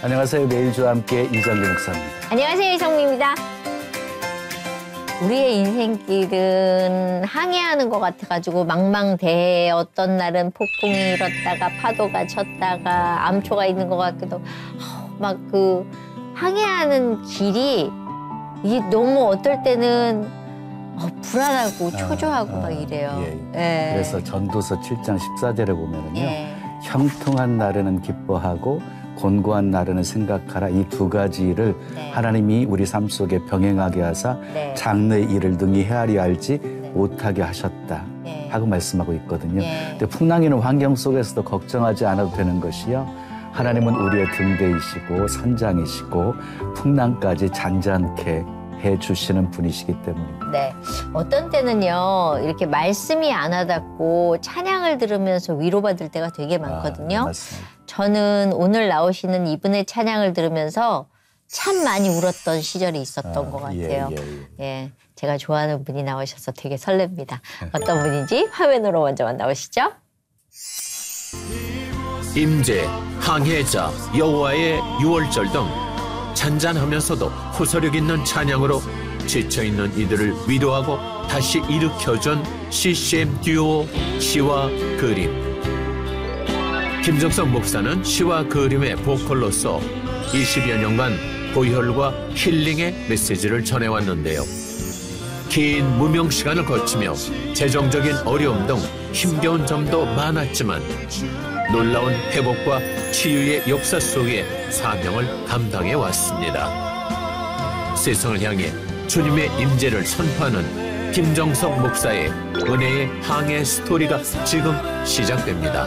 안녕하세요. 매일주와 함께 이정규 목사입니다. 안녕하세요. 이성미입니다. 우리의 인생길은 항해하는 것 같아가지고 망망대해 어떤 날은 폭풍이 일었다가 파도가 쳤다가 암초가 있는 것 같기도 막 그 항해하는 길이 이게 너무 어떨 때는 불안하고 초조하고 막 이래요. 예. 그래서 전도서 7장 14절에 보면은요. 예. 형통한 날에는 기뻐하고 곤고한 날에는 생각하라. 이 두 가지를 네. 하나님이 우리 삶 속에 병행하게 하사 네. 장래의 일을 능히 헤아려 알지 못하게 하셨다 네. 하고 말씀하고 있거든요. 네. 근데 풍랑이는 환경 속에서도 걱정하지 않아도 되는 것이요. 하나님은 우리의 등대이시고 선장이시고 풍랑까지 잔잔케 해주시는 분이시기 때문입니다. 네. 어떤 때는요, 이렇게 말씀이 안 와닿고 찬양을 들으면서 위로받을 때가 되게 많거든요. 맞습니다. 저는 오늘 나오시는 이분의 찬양을 들으면서 참 많이 울었던 시절이 있었던 것 같아요. 예, 제가 좋아하는 분이 나오셔서 되게 설렙니다. 어떤 분인지 화면으로 먼저 만나보시죠. 임재, 항해자, 여호와의 유월절 등 잔잔하면서도 호소력 있는 찬양으로 지쳐있는 이들을 위로하고 다시 일으켜준 CCM 듀오 시와 그림. 김정석 목사는 시와 그림의 보컬로서 20여 년간 고혈과 힐링의 메시지를 전해왔는데요. 긴 무명 시간을 거치며 재정적인 어려움 등 힘겨운 점도 많았지만 놀라운 회복과 치유의 역사 속에 사명을 감당해 왔습니다. 세상을 향해 주님의 임재를 선포하는 김정석 목사의 은혜의 항해 스토리가 지금 시작됩니다.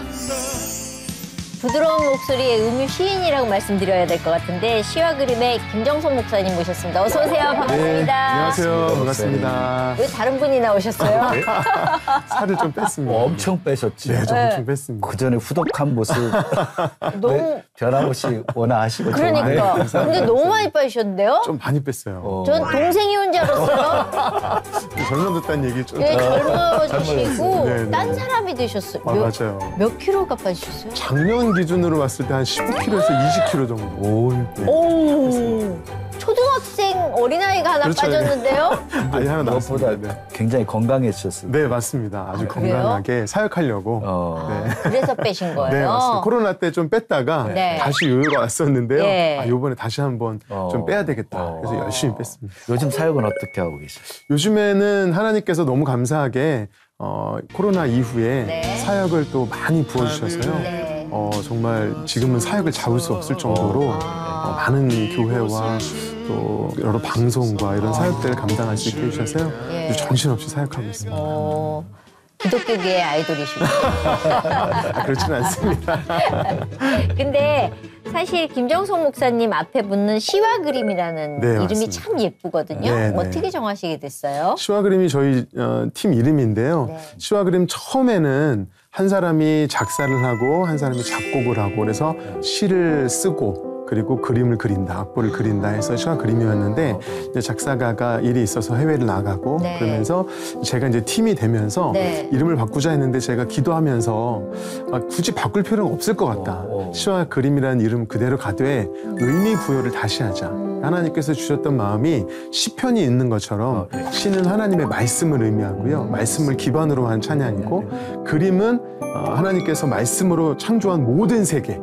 부드러운 목소리의 음유 시인이라고 말씀드려야 될 것 같은데 시와 그림의 김정석 목사님 모셨습니다. 어서 오세요. 반갑습니다. 네, 안녕하세요. 반갑습니다. 왜 다른 분이 나오셨어요? 살을 좀 뺐습니다. 엄청 빼셨지. 네, 좀 엄청 뺐습니다. 그 전에 후덕한 모습 너무 변함없이 원하시고 그러니까. 근데 너무 많이 빠지셨는데요? 좀 많이 뺐어요. 전 동생이 온 줄 알았어요. 젊어졌다는 얘기 좀. 예, 젊어지시고 네, 네. 딴 사람이 되셨어요. 맞아요. 몇 킬로가 빠지셨어요? 작년 기준으로 봤을 때 한 15kg에서 20kg 정도. 오, 초등학생 어린아이가 하나 그렇죠. 빠졌는데요? 아니, 하나 무엇보다 나왔습니다. 네. 굉장히 건강해지셨어요. 네, 맞습니다. 아주 그래요? 건강하게 사역하려고. 네. 그래서 빼신 거예요? 네, 맞습니다. 코로나 때 좀 뺐다가 네. 다시 여유가 왔었는데요. 예. 이번에 다시 한번 좀 빼야 되겠다. 그래서 열심히 뺐습니다. 요즘 사역은 어떻게 하고 계세요? 요즘에는 하나님께서 너무 감사하게 코로나 이후에 네. 사역을 또 많이 부어주셔서요. 네. 정말 지금은 사역을 잡을 수 없을 정도로 많은 교회와 또 여러 방송과 이런 사역들을 감당할 수 있게 해주셔서요. 예. 정신없이 사역하고 있습니다. 기독교계의 아이돌이시고. 그렇지는 않습니다. 근데 사실 김정석 목사님 앞에 붙는 시와 그림이라는 네, 이름이 맞습니다. 참 예쁘거든요. 네, 네. 어떻게 정하시게 됐어요? 시와 그림이 저희 팀 이름인데요. 네. 시와 그림 처음에는 한 사람이 작사를 하고 한 사람이 작곡을 하고 그래서 시를 쓰고 그리고 그림을 그린다, 악보를 그린다 해서 시와 그림이었는데 이제 작사가가 일이 있어서 해외를 나가고 네. 그러면서 제가 이제 팀이 되면서 네. 이름을 바꾸자 했는데 제가 기도하면서 굳이 바꿀 필요는 없을 것 같다. 시와 그림이라는 이름 그대로 가되 의미 부여를 다시 하자. 하나님께서 주셨던 마음이 시편이 있는 것처럼 시는 하나님의 말씀을 의미하고요. 말씀을 기반으로 한 찬양이고 그림은 하나님께서 말씀으로 창조한 모든 세계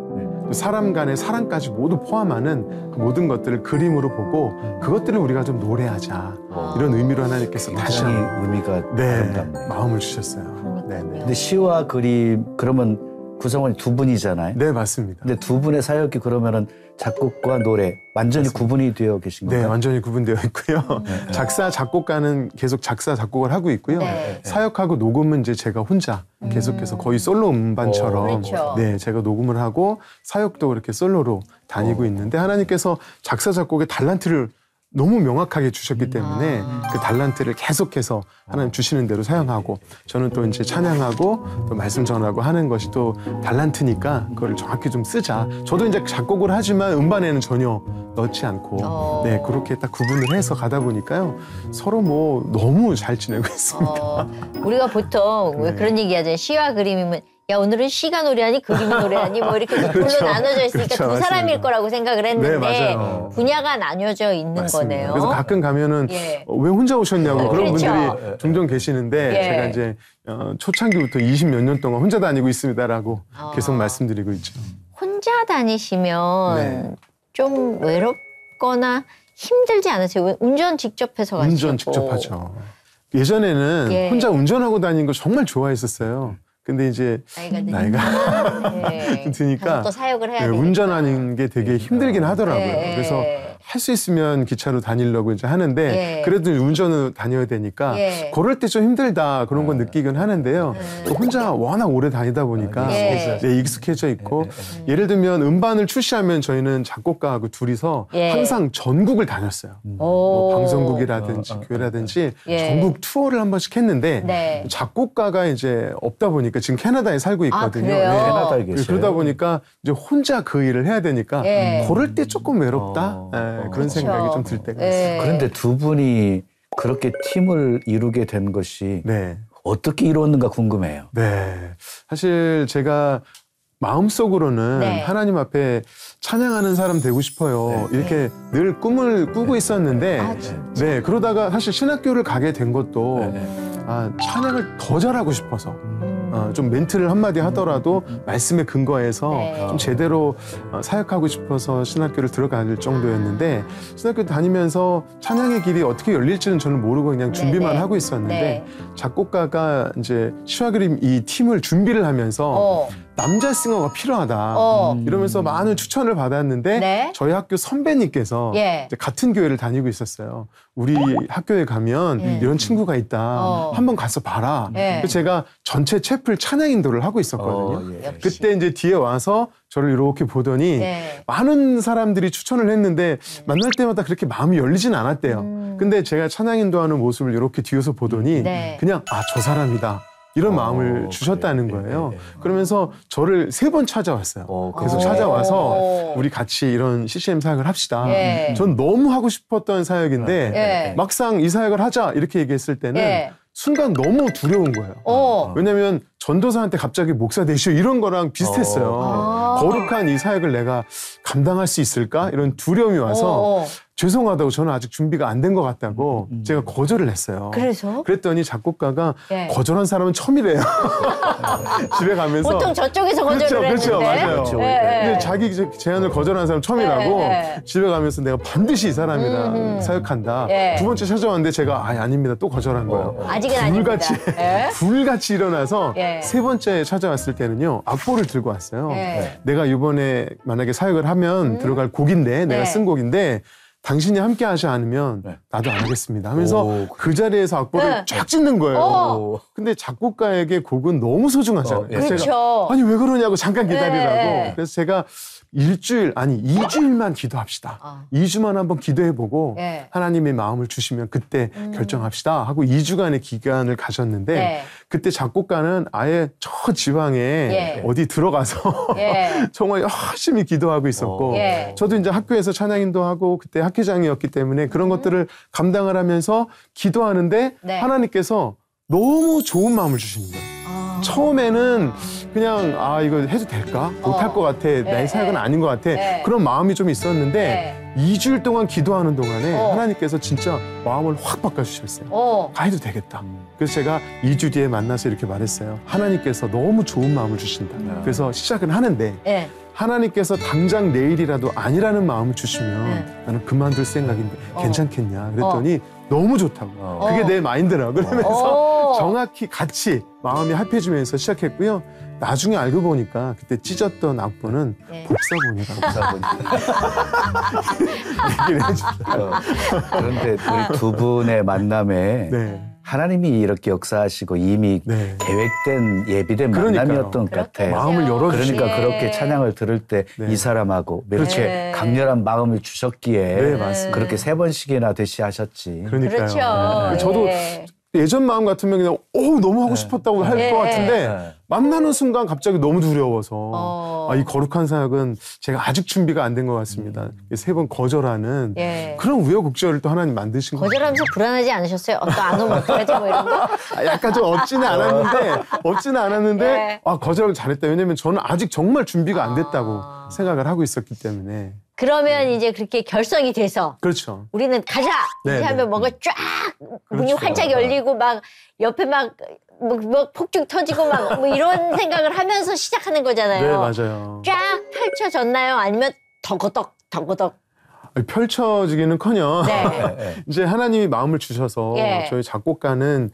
사람 간의 사랑까지 모두 포함하는 그 모든 것들을 그림으로 보고 그것들을 우리가 좀 노래하자 이런 의미로 하나님께서 다시 굉장히 한번 의미가 아름답네요. 마음을 주셨어요. 네, 네. 근데 시와 그림 그러면 구성원이 두 분이잖아요. 네, 맞습니다. 근데 두 분의 사역이 그러면은 작곡과 노래 완전히 구분이 되어 계신 네, 건가요? 완전히 구분되어 있고요. 작사, 작곡가는 계속 작사, 작곡을 하고 있고요. 네. 사역하고 녹음은 이제 제가 혼자 계속해서 거의 솔로 음반처럼 그렇죠. 네, 제가 녹음을 하고 사역도 그렇게 솔로로 다니고 있는데 하나님께서 작사, 작곡의 달란트를 너무 명확하게 주셨기 때문에 그 달란트를 계속해서 하나님 주시는 대로 사용하고 저는 또 이제 찬양하고 또 말씀 전하고 하는 것이 또 달란트니까 그걸 정확히 좀 쓰자. 저도 이제 작곡을 하지만 음반에는 전혀 넣지 않고 네 그렇게 딱 구분을 해서 가다 보니까요 서로 뭐 너무 잘 지내고 있습니다. 우리가 보통 왜 그런 얘기하잖아요. 시와 그림이면 야 오늘은 시가 노래하니 그림이 노래하니 뭐 이렇게 둘로 그렇죠. 나눠져 있으니까 그렇죠, 두 사람일 맞습니다. 거라고 생각을 했는데 네, 맞아요. 분야가 나뉘어져 있는 맞습니다. 거네요. 그래서 가끔 가면은 예. 왜 혼자 오셨냐고 그런 그렇죠. 분들이 종종 계시는데 예. 제가 이제 초창기부터 20몇 년 동안 혼자 다니고 있습니다라고 계속 아. 말씀드리고 있죠. 혼자 다니시면 네. 좀 외롭거나 힘들지 않으세요? 운전 직접 해서 가시고. 운전 직접 하죠. 예전에는 예. 혼자 운전하고 다니는 거 정말 좋아했었어요. 근데 이제 나이가 네. 좀 드니까 가서 또 사역을 해야 네, 되니까. 운전하는 게 되게 힘들긴 하더라고요. 예, 예. 그래서 할 수 있으면 기차로 다니려고 이제 하는데 예. 그래도 운전을 다녀야 되니까 예. 그럴 때 좀 힘들다 그런 건 느끼긴 하는데요. 또 혼자 워낙 오래 다니다 보니까 예. 네, 익숙해져 있고 예를 들면 음반을 출시하면 저희는 작곡가하고 둘이서 예. 항상 전국을 다녔어요. 뭐 방송국이라든지 교회라든지 예. 전국 투어를 한 번씩 했는데 네. 작곡가가 이제 없다 보니까 지금 캐나다에 살고 있거든요. 그래요? 네. 캐나다에 계세요. 그러다 보니까 이제 혼자 그 일을 해야 되니까 예. 그럴 때 조금 외롭다 그런 그렇죠. 생각이 좀 들 때가 예. 있어요. 그런데 두 분이 그렇게 팀을 이루게 된 것이 네, 어떻게 이루었는가 궁금해요. 네. 사실 제가 마음속으로는 네. 하나님 앞에 찬양하는 사람 되고 싶어요. 이렇게 늘 꿈을 꾸고 있었는데, 아, 진짜? 네, 그러다가 사실 신학교를 가게 된 것도 네. 찬양을 더 잘하고 싶어서. 좀 멘트를 한마디 하더라도 말씀에 근거해서 네. 좀 제대로 사역하고 싶어서 신학교를 들어갈 정도였는데 신학교 다니면서 찬양의 길이 어떻게 열릴지는 저는 모르고 그냥 준비만 네. 하고 있었는데 네. 작곡가가 이제 시와 그림 이 팀을 준비를 하면서 남자 싱어가 필요하다 이러면서 많은 추천을 받았는데 네. 저희 학교 선배님께서 예. 이제 같은 교회를 다니고 있었어요. 우리 학교에 가면 이런 친구가 있다. 한번 가서 봐라. 예. 그래서 제가 전체 채플 찬양 인도를 하고 있었거든요. 예. 그때 이제 뒤에 와서 저를 이렇게 보더니 네. 많은 사람들이 추천을 했는데 만날 때마다 그렇게 마음이 열리진 않았대요. 근데 제가 찬양 인도하는 모습을 이렇게 뒤에서 보더니 네. 그냥 저 사람이다. 이런 마음을 주셨다는 거예요. 그러면서 저를 3번 찾아왔어요. 계속 찾아와서 우리 같이 이런 CCM 사역을 합시다. 예. 전 너무 하고 싶었던 사역인데 예. 막상 이 사역을 하자 이렇게 얘기했을 때는 예. 순간 너무 두려운 거예요. 왜냐면 전도사한테 갑자기 목사 되시오 이런 거랑 비슷했어요. 거룩한 이 사역을 내가 감당할 수 있을까? 이런 두려움이 와서 죄송하다고 저는 아직 준비가 안 된 것 같다고 제가 거절을 했어요. 그래서? 그랬더니 작곡가가 예. 거절한 사람은 처음이래요. 집에 가면서. 보통 저쪽에서 거절을 그렇죠, 했는데. 맞아요. 그렇죠. 근데 자기 제안을 거절한 사람 처음이라고 예. 집에 가면서 내가 반드시 이 사람이랑 사역한다. 예. 두 번째 찾아왔는데 제가 아닙니다. 또 거절한 거예요. 아직은 아닙니다. 예. 불같이 일어나서 예. 3번째 찾아왔을 때는요. 악보를 들고 왔어요. 예. 내가 이번에 만약에 사역을 하면 들어갈 곡인데 내가 네. 쓴 곡인데 당신이 함께 하지 않으면 나도 안 하겠습니다 하면서 그 자리에서 악보를 네. 쫙 찢는 거예요. 근데 작곡가에게 곡은 너무 소중하잖아요. 그래서 그렇죠. 제가 아니 왜 그러냐고 잠깐 기다리라고. 네. 그래서 제가 2주일만 기도합시다. 2주만 한번 기도해보고 예. 하나님의 마음을 주시면 그때 결정합시다 하고 2주간의 기간을 가졌는데 예. 그때 작곡가는 아예 저 지방에 예. 어디 들어가서 예. 정말 열심히 기도하고 있었고 예. 저도 이제 학교에서 찬양인도 하고 그때 학회장이었기 때문에 그런 것들을 감당을 하면서 기도하는데 네. 하나님께서 너무 좋은 마음을 주시는 거예요. 처음에는 그냥 이거 해도 될까? 못할 것 같아. 내 사역은 아닌 것 같아. 그런 마음이 좀 있었는데 2주일 동안 기도하는 동안에 하나님께서 진짜 마음을 확 바꿔주셨어요. 가해도 되겠다. 그래서 제가 2주 뒤에 만나서 이렇게 말했어요. 하나님께서 너무 좋은 마음을 주신다. 그래서 시작은 하는데 예. 하나님께서 당장 내일이라도 아니라는 마음을 주시면 나는 그만둘 생각인데 괜찮겠냐 그랬더니 너무 좋다고. 그게 내 마인드라고 그러면서 정확히 같이 마음이 합해지면서 시작했고요. 나중에 알고 보니까 그때 찢었던 악보는 복사본이라고. 얘기를 해주더라고요. 그런데 우리 두 분의 만남에 네. 하나님이 이렇게 역사하시고 이미 네. 계획된 예비된 그러니까요. 만남이었던 것 같아요. 마음을 열어주시고. 그러니까 그렇게 찬양을 들을 때 이 네. 사람하고 이렇게 네. 강렬한 마음을 주셨기에 네, 맞습니다. 그렇게 3번씩이나 되시하셨지. 그러니까요. 그렇죠. 저도 예. 예전 마음 같으면 그냥 너무 하고 싶었다고 할 것 같은데 만나는 순간 갑자기 너무 두려워서 이 거룩한 사역은 제가 아직 준비가 안 된 것 같습니다. 3번 거절하는 예. 그런 우여곡절을 또 하나님 만드신 거예요. 거절하면서 불안하지 않으셨어요? 또 안 오면 어떡하지 뭐 이런 거? 약간 좀 없지는 않았는데 네. 거절을 잘했다. 왜냐면 저는 아직 정말 준비가 안 됐다고 생각을 하고 있었기 때문에. 그러면 이제 그렇게 결성이 돼서 그렇죠. 우리는 가자! 이렇게 네, 하면 네. 뭔가 쫙 문이 그렇죠. 활짝 열리고 막 옆에 막 뭐 폭죽 터지고 막 뭐 이런 생각을 하면서 시작하는 거잖아요. 네, 맞아요. 쫙 펼쳐졌나요? 아니면 더거덕 펼쳐지기는커녕 네. 이제 하나님이 마음을 주셔서 예. 저희 작곡가는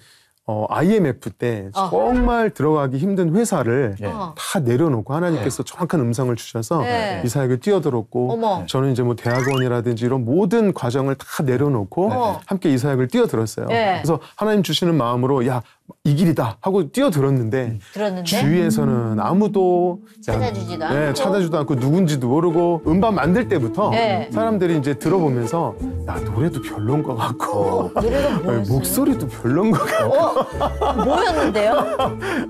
IMF 때 정말 들어가기 힘든 회사를 예. 다 내려놓고 하나님께서 정확한 음성을 주셔서 네. 이 사역을 뛰어들었고 어머. 저는 이제 뭐 대학원이라든지 이런 모든 과정을 다 내려놓고 함께 이 사역을 뛰어들었어요. 네. 그래서 하나님 주시는 마음으로 야, 이 길이다 하고 뛰어들었는데 들었는데 주위에서는 아무도 찾아주지도 네, 않고. 찾아주지도 않고 누군지도 모르고 음반 만들 때부터 네. 사람들이 이제 들어보면서 야, 노래도 별론 것 같고 노래가 뭐였어요? 목소리도 별론 것 같고 뭐였는데요?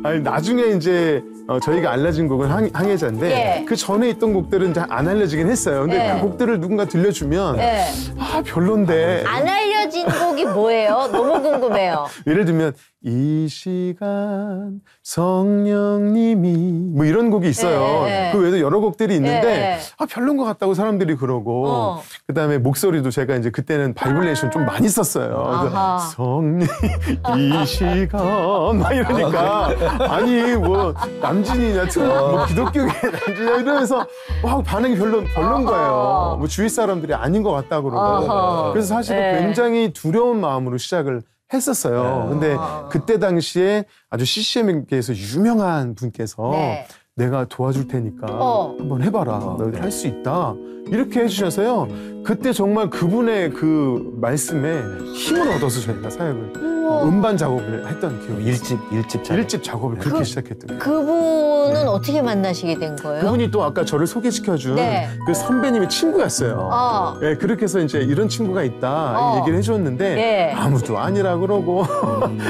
아니 나중에 이제 저희가 알려진 곡은 항해자인데 예. 그 전에 있던 곡들은 이제 안 알려지긴 했어요. 근데 예. 그 곡들을 누군가 들려주면 네. 별론데 안 알려진 곡이 뭐예요? 너무 궁금해요. 예를 들면 이 시간 성령님이 뭐 이런 곡이 있어요. 예. 그 외에도 여러 곡들이 있는데 예. 별론 것 같다고 사람들이 그러고 그다음에 목소리도 제가 이제 그때는 바이블레이션 좀 많이 썼어요. 아하. 그래서 성령 이 시간 막 이러니까 아니 뭐 남진이냐 뭐 기독교계 남진이냐 이러면서 반응이 별론 거예요. 뭐 주위 사람들이 아닌 것 같다고 그러고 그래서 사실은 예. 굉장히 두려운 마음으로 시작을 했었어요. 근데 그때 당시에 아주 CCM계에서 유명한 분께서 네. 내가 도와줄 테니까 한번 해봐라. 너희들 할 수 있다. 이렇게 해주셔서요. 그때 정말 그분의 그 말씀에 힘을 얻어서 저희가 사역을 음반 작업을 했던 기억이 있어요. 일집 작업을 그렇게 시작했던 거예요. 그분은 어떻게 만나시게 된 거예요? 그분이 또 아까 저를 소개시켜준 네. 그 선배님의 친구였어요. 예, 그렇게 해서 이제 이런 친구가 있다 얘기를 해줬는데 예. 아무도 아니라 그러고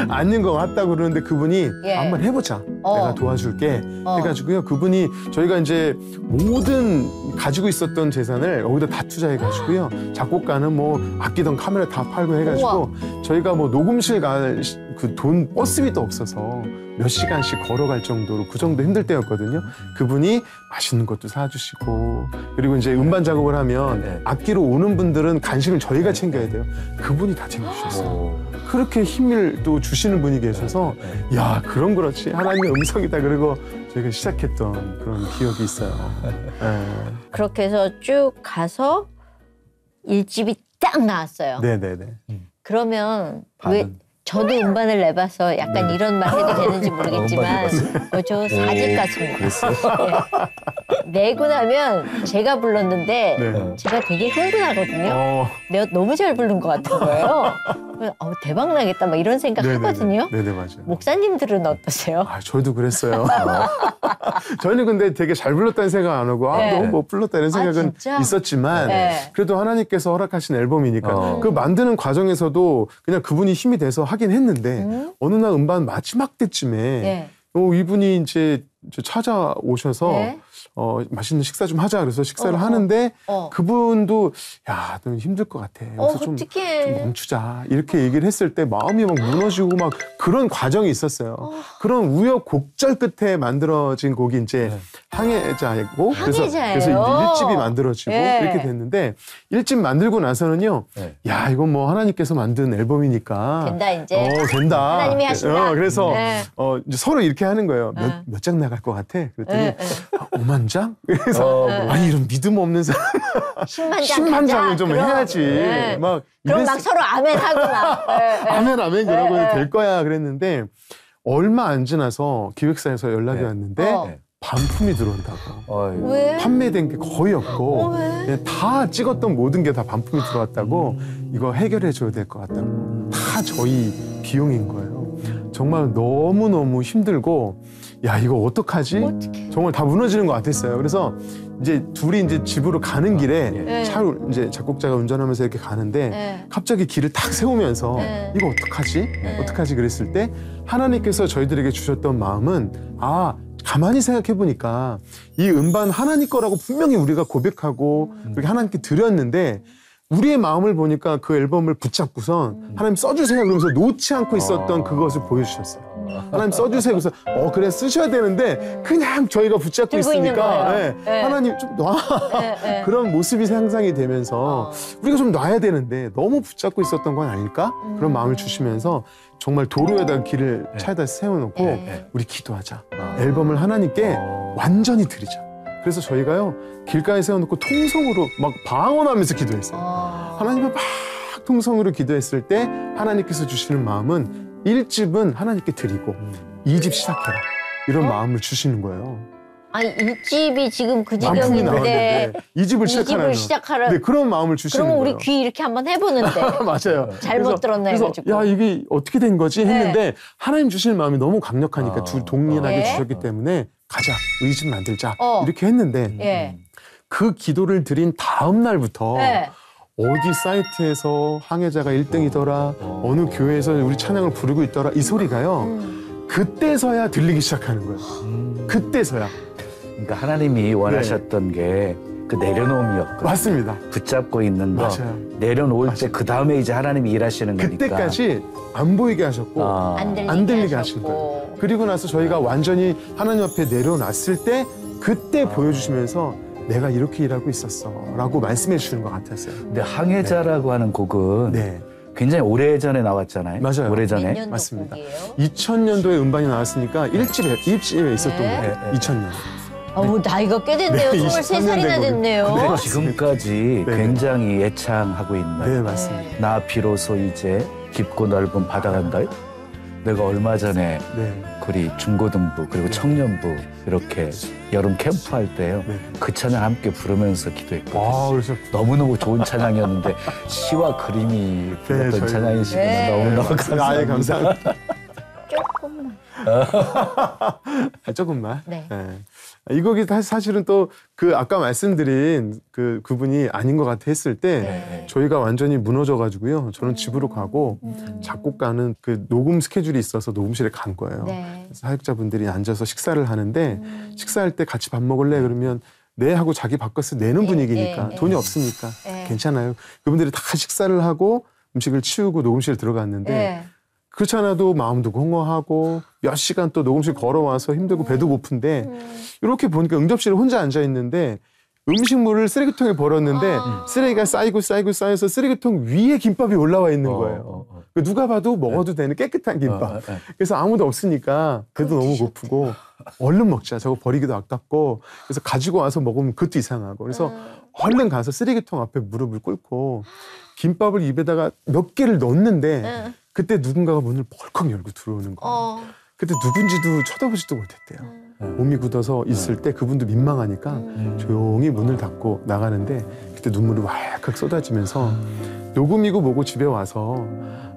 아닌 것 같다 그러는데 그분이 예. 한번 해보자. 내가 도와줄게. 해가지고요. 그분이 저희가 이제 모든 가지고 있었던 재산을 여기다 다 투자해가지고요. 작곡가는 뭐 아끼던 카메라 다 팔고 해가지고 저희가 뭐 녹음실 갈 그 돈 버스비도 없어서 몇 시간씩 걸어갈 정도로 그 정도 힘들 때였거든요. 그분이 맛있는 것도 사주시고 그리고 이제 음반 작업을 하면 악기로 오는 분들은 간식을 저희가 챙겨야 돼요. 그분이 다 챙겨주셨어요. 그렇게 힘을 또 주시는 분이 계셔서 야 그럼 그렇지 하나님의 음성이다 그리고 저희가 시작했던 그런 기억이 있어요. 그렇게 해서 쭉 가서 일집이 딱 나왔어요. 네네네. 그러면 왜 저도 음반을 내봐서 약간 이런 말 해도 되는지 모르겠지만 저 4집 같습니다. 내고 나면 제가 불렀는데 네. 제가 되게 흥분하거든요. 내가 너무 잘 부른 것 같은 거예요. 대박 나겠다 막 이런 생각 하거든요. 네네 맞아요. 목사님들은 어떠세요? 저희도 그랬어요. 저희는 근데 되게 잘 불렀다는 생각 안 하고 너무 못 불렀다 이런 생각은 진짜? 있었지만 그래도 하나님께서 허락하신 앨범이니까 그 만드는 과정에서도 그냥 그분이 힘이 돼서 하긴 했는데 어느 날 음반 마지막 때쯤에 이분이 이제 찾아오셔서 맛있는 식사 좀 하자 그래서 식사를 하는데 그분도 야, 너 힘들 것 같아. 그래서 좀 멈추자. 이렇게 얘기를 했을 때 마음이 막 무너지고 막 그런 과정이 있었어요. 그런 우여곡절 끝에 만들어진 곡이 이제 항해자이고 그래서 이제 1집이 만들어지고 이렇게 됐는데 1집 만들고 나서는요. 야, 이건 뭐 하나님께서 만든 앨범이니까 된다 이제. 된다. 하나님이 하신다. 그래서 이제 서로 이렇게 하는 거예요. 몇 장 나갈 것 같아? 그랬더니 5만 장? 그래서 아니 이런 믿음 없는 사람 10만 장을 좀 해야지. 막 그럼 막 서로 아멘하고 막 아멘 그러고 될 거야 그랬는데 얼마 안 지나서 기획사에서 연락이 왔는데 반품이 들어온다고. 왜? 판매된 게 거의 없고 그냥 다 찍었던 모든 게 다 반품이 들어왔다고 이거 해결해 줘야 될 것 같다고. 다 저희 비용인 거예요. 정말 너무너무 힘들고 야 이거 어떡하지? 정말 다 무너지는 것 같았어요. 그래서 이제 둘이 이제 집으로 가는 길에 네. 차를 이제 작곡자가 운전하면서 이렇게 가는데 네. 갑자기 길을 탁 세우면서 네. 이거 어떡하지? 네. 어떡하지? 그랬을 때 하나님께서 저희들에게 주셨던 마음은 가만히 생각해 보니까 이 음반 하나님 거라고 분명히 우리가 고백하고 그렇게 하나님께 드렸는데 우리의 마음을 보니까 그 앨범을 붙잡고선 하나님 써주세요 그러면서 놓지 않고 있었던 그것을 보여주셨어요. 하나님 써주세요. 그래서 그래 쓰셔야 되는데 그냥 저희가 붙잡고 들고 있는 있으니까 거예요. 네. 하나님 좀 놔. 네. 그런 모습이 상상이 되면서 우리가 좀 놔야 되는데 너무 붙잡고 있었던 건 아닐까? 그런 마음을 주시면서 정말 도로에다 길을 차에다 세워놓고 네. 우리 기도하자. 앨범을 하나님께 완전히 드리자. 그래서 저희가요 길가에 세워놓고 통성으로 막 방언하면서 기도했어요. 하나님을 막 통성으로 기도했을 때 하나님께서 주시는 마음은 1집은 하나님께 드리고 2집 시작해라 이런 마음을 주시는 거예요. 아니 1집이 지금 그 만풍이 지경인데 나왔는데 2집을 이집을 시작하라. 네, 그런 마음을 주시는 그러면 거예요. 우리 귀 이렇게 한번 해보는데 맞아요. 잘못 들었나 그래서 해가지고. 야 이게 어떻게 된 거지 했는데 하나님 주시는 마음이 너무 강력하니까 둘 동일하게 네. 주셨기 때문에 가자 의집 만들자 이렇게 음. 했는데 예. 그 기도를 드린 다음 날부터 예. 어디 사이트에서 항해자가 1등이더라 어느 교회에서 우리 찬양을 부르고 있더라 이 소리가요 그때서야 들리기 시작하는 거예요. 그때서야. 그러니까 하나님이 원하셨던 게 그 내려놓음이었거든요. 맞습니다. 붙잡고 있는 거 맞아요. 내려놓을 때 그 다음에 이제 하나님이 일하시는 거니까. 그때까지 안 보이게 하셨고 안 들리게 하신 거예요. 그리고 나서 저희가 완전히 하나님 앞에 내려놨을 때 그때 보여주시면서 내가 이렇게 일하고 있었어 라고 말씀해 주시는 것 같았어요. 근데 항해자라고 하는 곡은 네. 굉장히 오래전에 나왔잖아요. 맞아요. 오래전에. 몇 맞습니다. 년도 곡이에요? 2000년도에 음반이 나왔으니까 1집에 있었던 네. 거예요. 네. 2000년. 나이가 꽤 됐네요. 네, 23살이나 23년 됐네요. 근데 지금까지 네. 굉장히 애창하고 있는 네, 맞습니다. 나 비로소 이제 깊고 넓은 바다 간다요. 내가 얼마 전에 네. 우리 중고등부 그리고 청년부 이렇게 여름 캠프할 때요. 네. 그 찬양 함께 부르면서 기도했거든요. 와, 그래서 너무너무 좋은 찬양이었는데 시와 그림이 들었던 저희가- 찬양이시군요. 네. 너무너무 감사합니다. 아예 감사합니다. 조금만. 조금만. 네. 이 곡이 사실은 또 그 아까 말씀드린 그분이 아닌 것 같아 했을 때 네. 저희가 완전히 무너져가지고요. 저는 집으로 가고 작곡가는 그 녹음 스케줄이 있어서 녹음실에 간 거예요. 네. 그래서 사역자분들이 앉아서 식사를 하는데 식사할 때 같이 밥 먹을래? 그러면 네 하고 자기 바꿔서 내는 네, 분위기니까 네, 돈이 네. 없으니까 네. 괜찮아요. 그분들이 다 식사를 하고 음식을 치우고 녹음실 들어갔는데 네. 그렇지 않아도 마음도 공허하고 몇 시간 또 녹음실 걸어와서 힘들고 배도 고픈데 이렇게 보니까 응접실에 혼자 앉아 있는데 음식물을 쓰레기통에 버렸는데 쓰레기가 쌓여서 쓰레기통 위에 김밥이 올라와 있는 거예요. 누가 봐도 먹어도 되는 깨끗한 김밥. 그래서 아무도 없으니까 배도 너무 고프고 얼른 먹자. 저거 버리기도 아깝고 그래서 가지고 와서 먹으면 그것도 이상하고 그래서 얼른 가서 쓰레기통 앞에 무릎을 꿇고 김밥을 입에다가 몇 개를 넣었는데 그때 누군가가 문을 벌컥 열고 들어오는 거예요. 그때 누군지도 쳐다보지도 못했대요. 몸이 굳어서 있을 때 그분도 민망하니까 조용히 문을 닫고 나가는데 그때 눈물이 왈칵 쏟아지면서 녹음이고 뭐고 집에 와서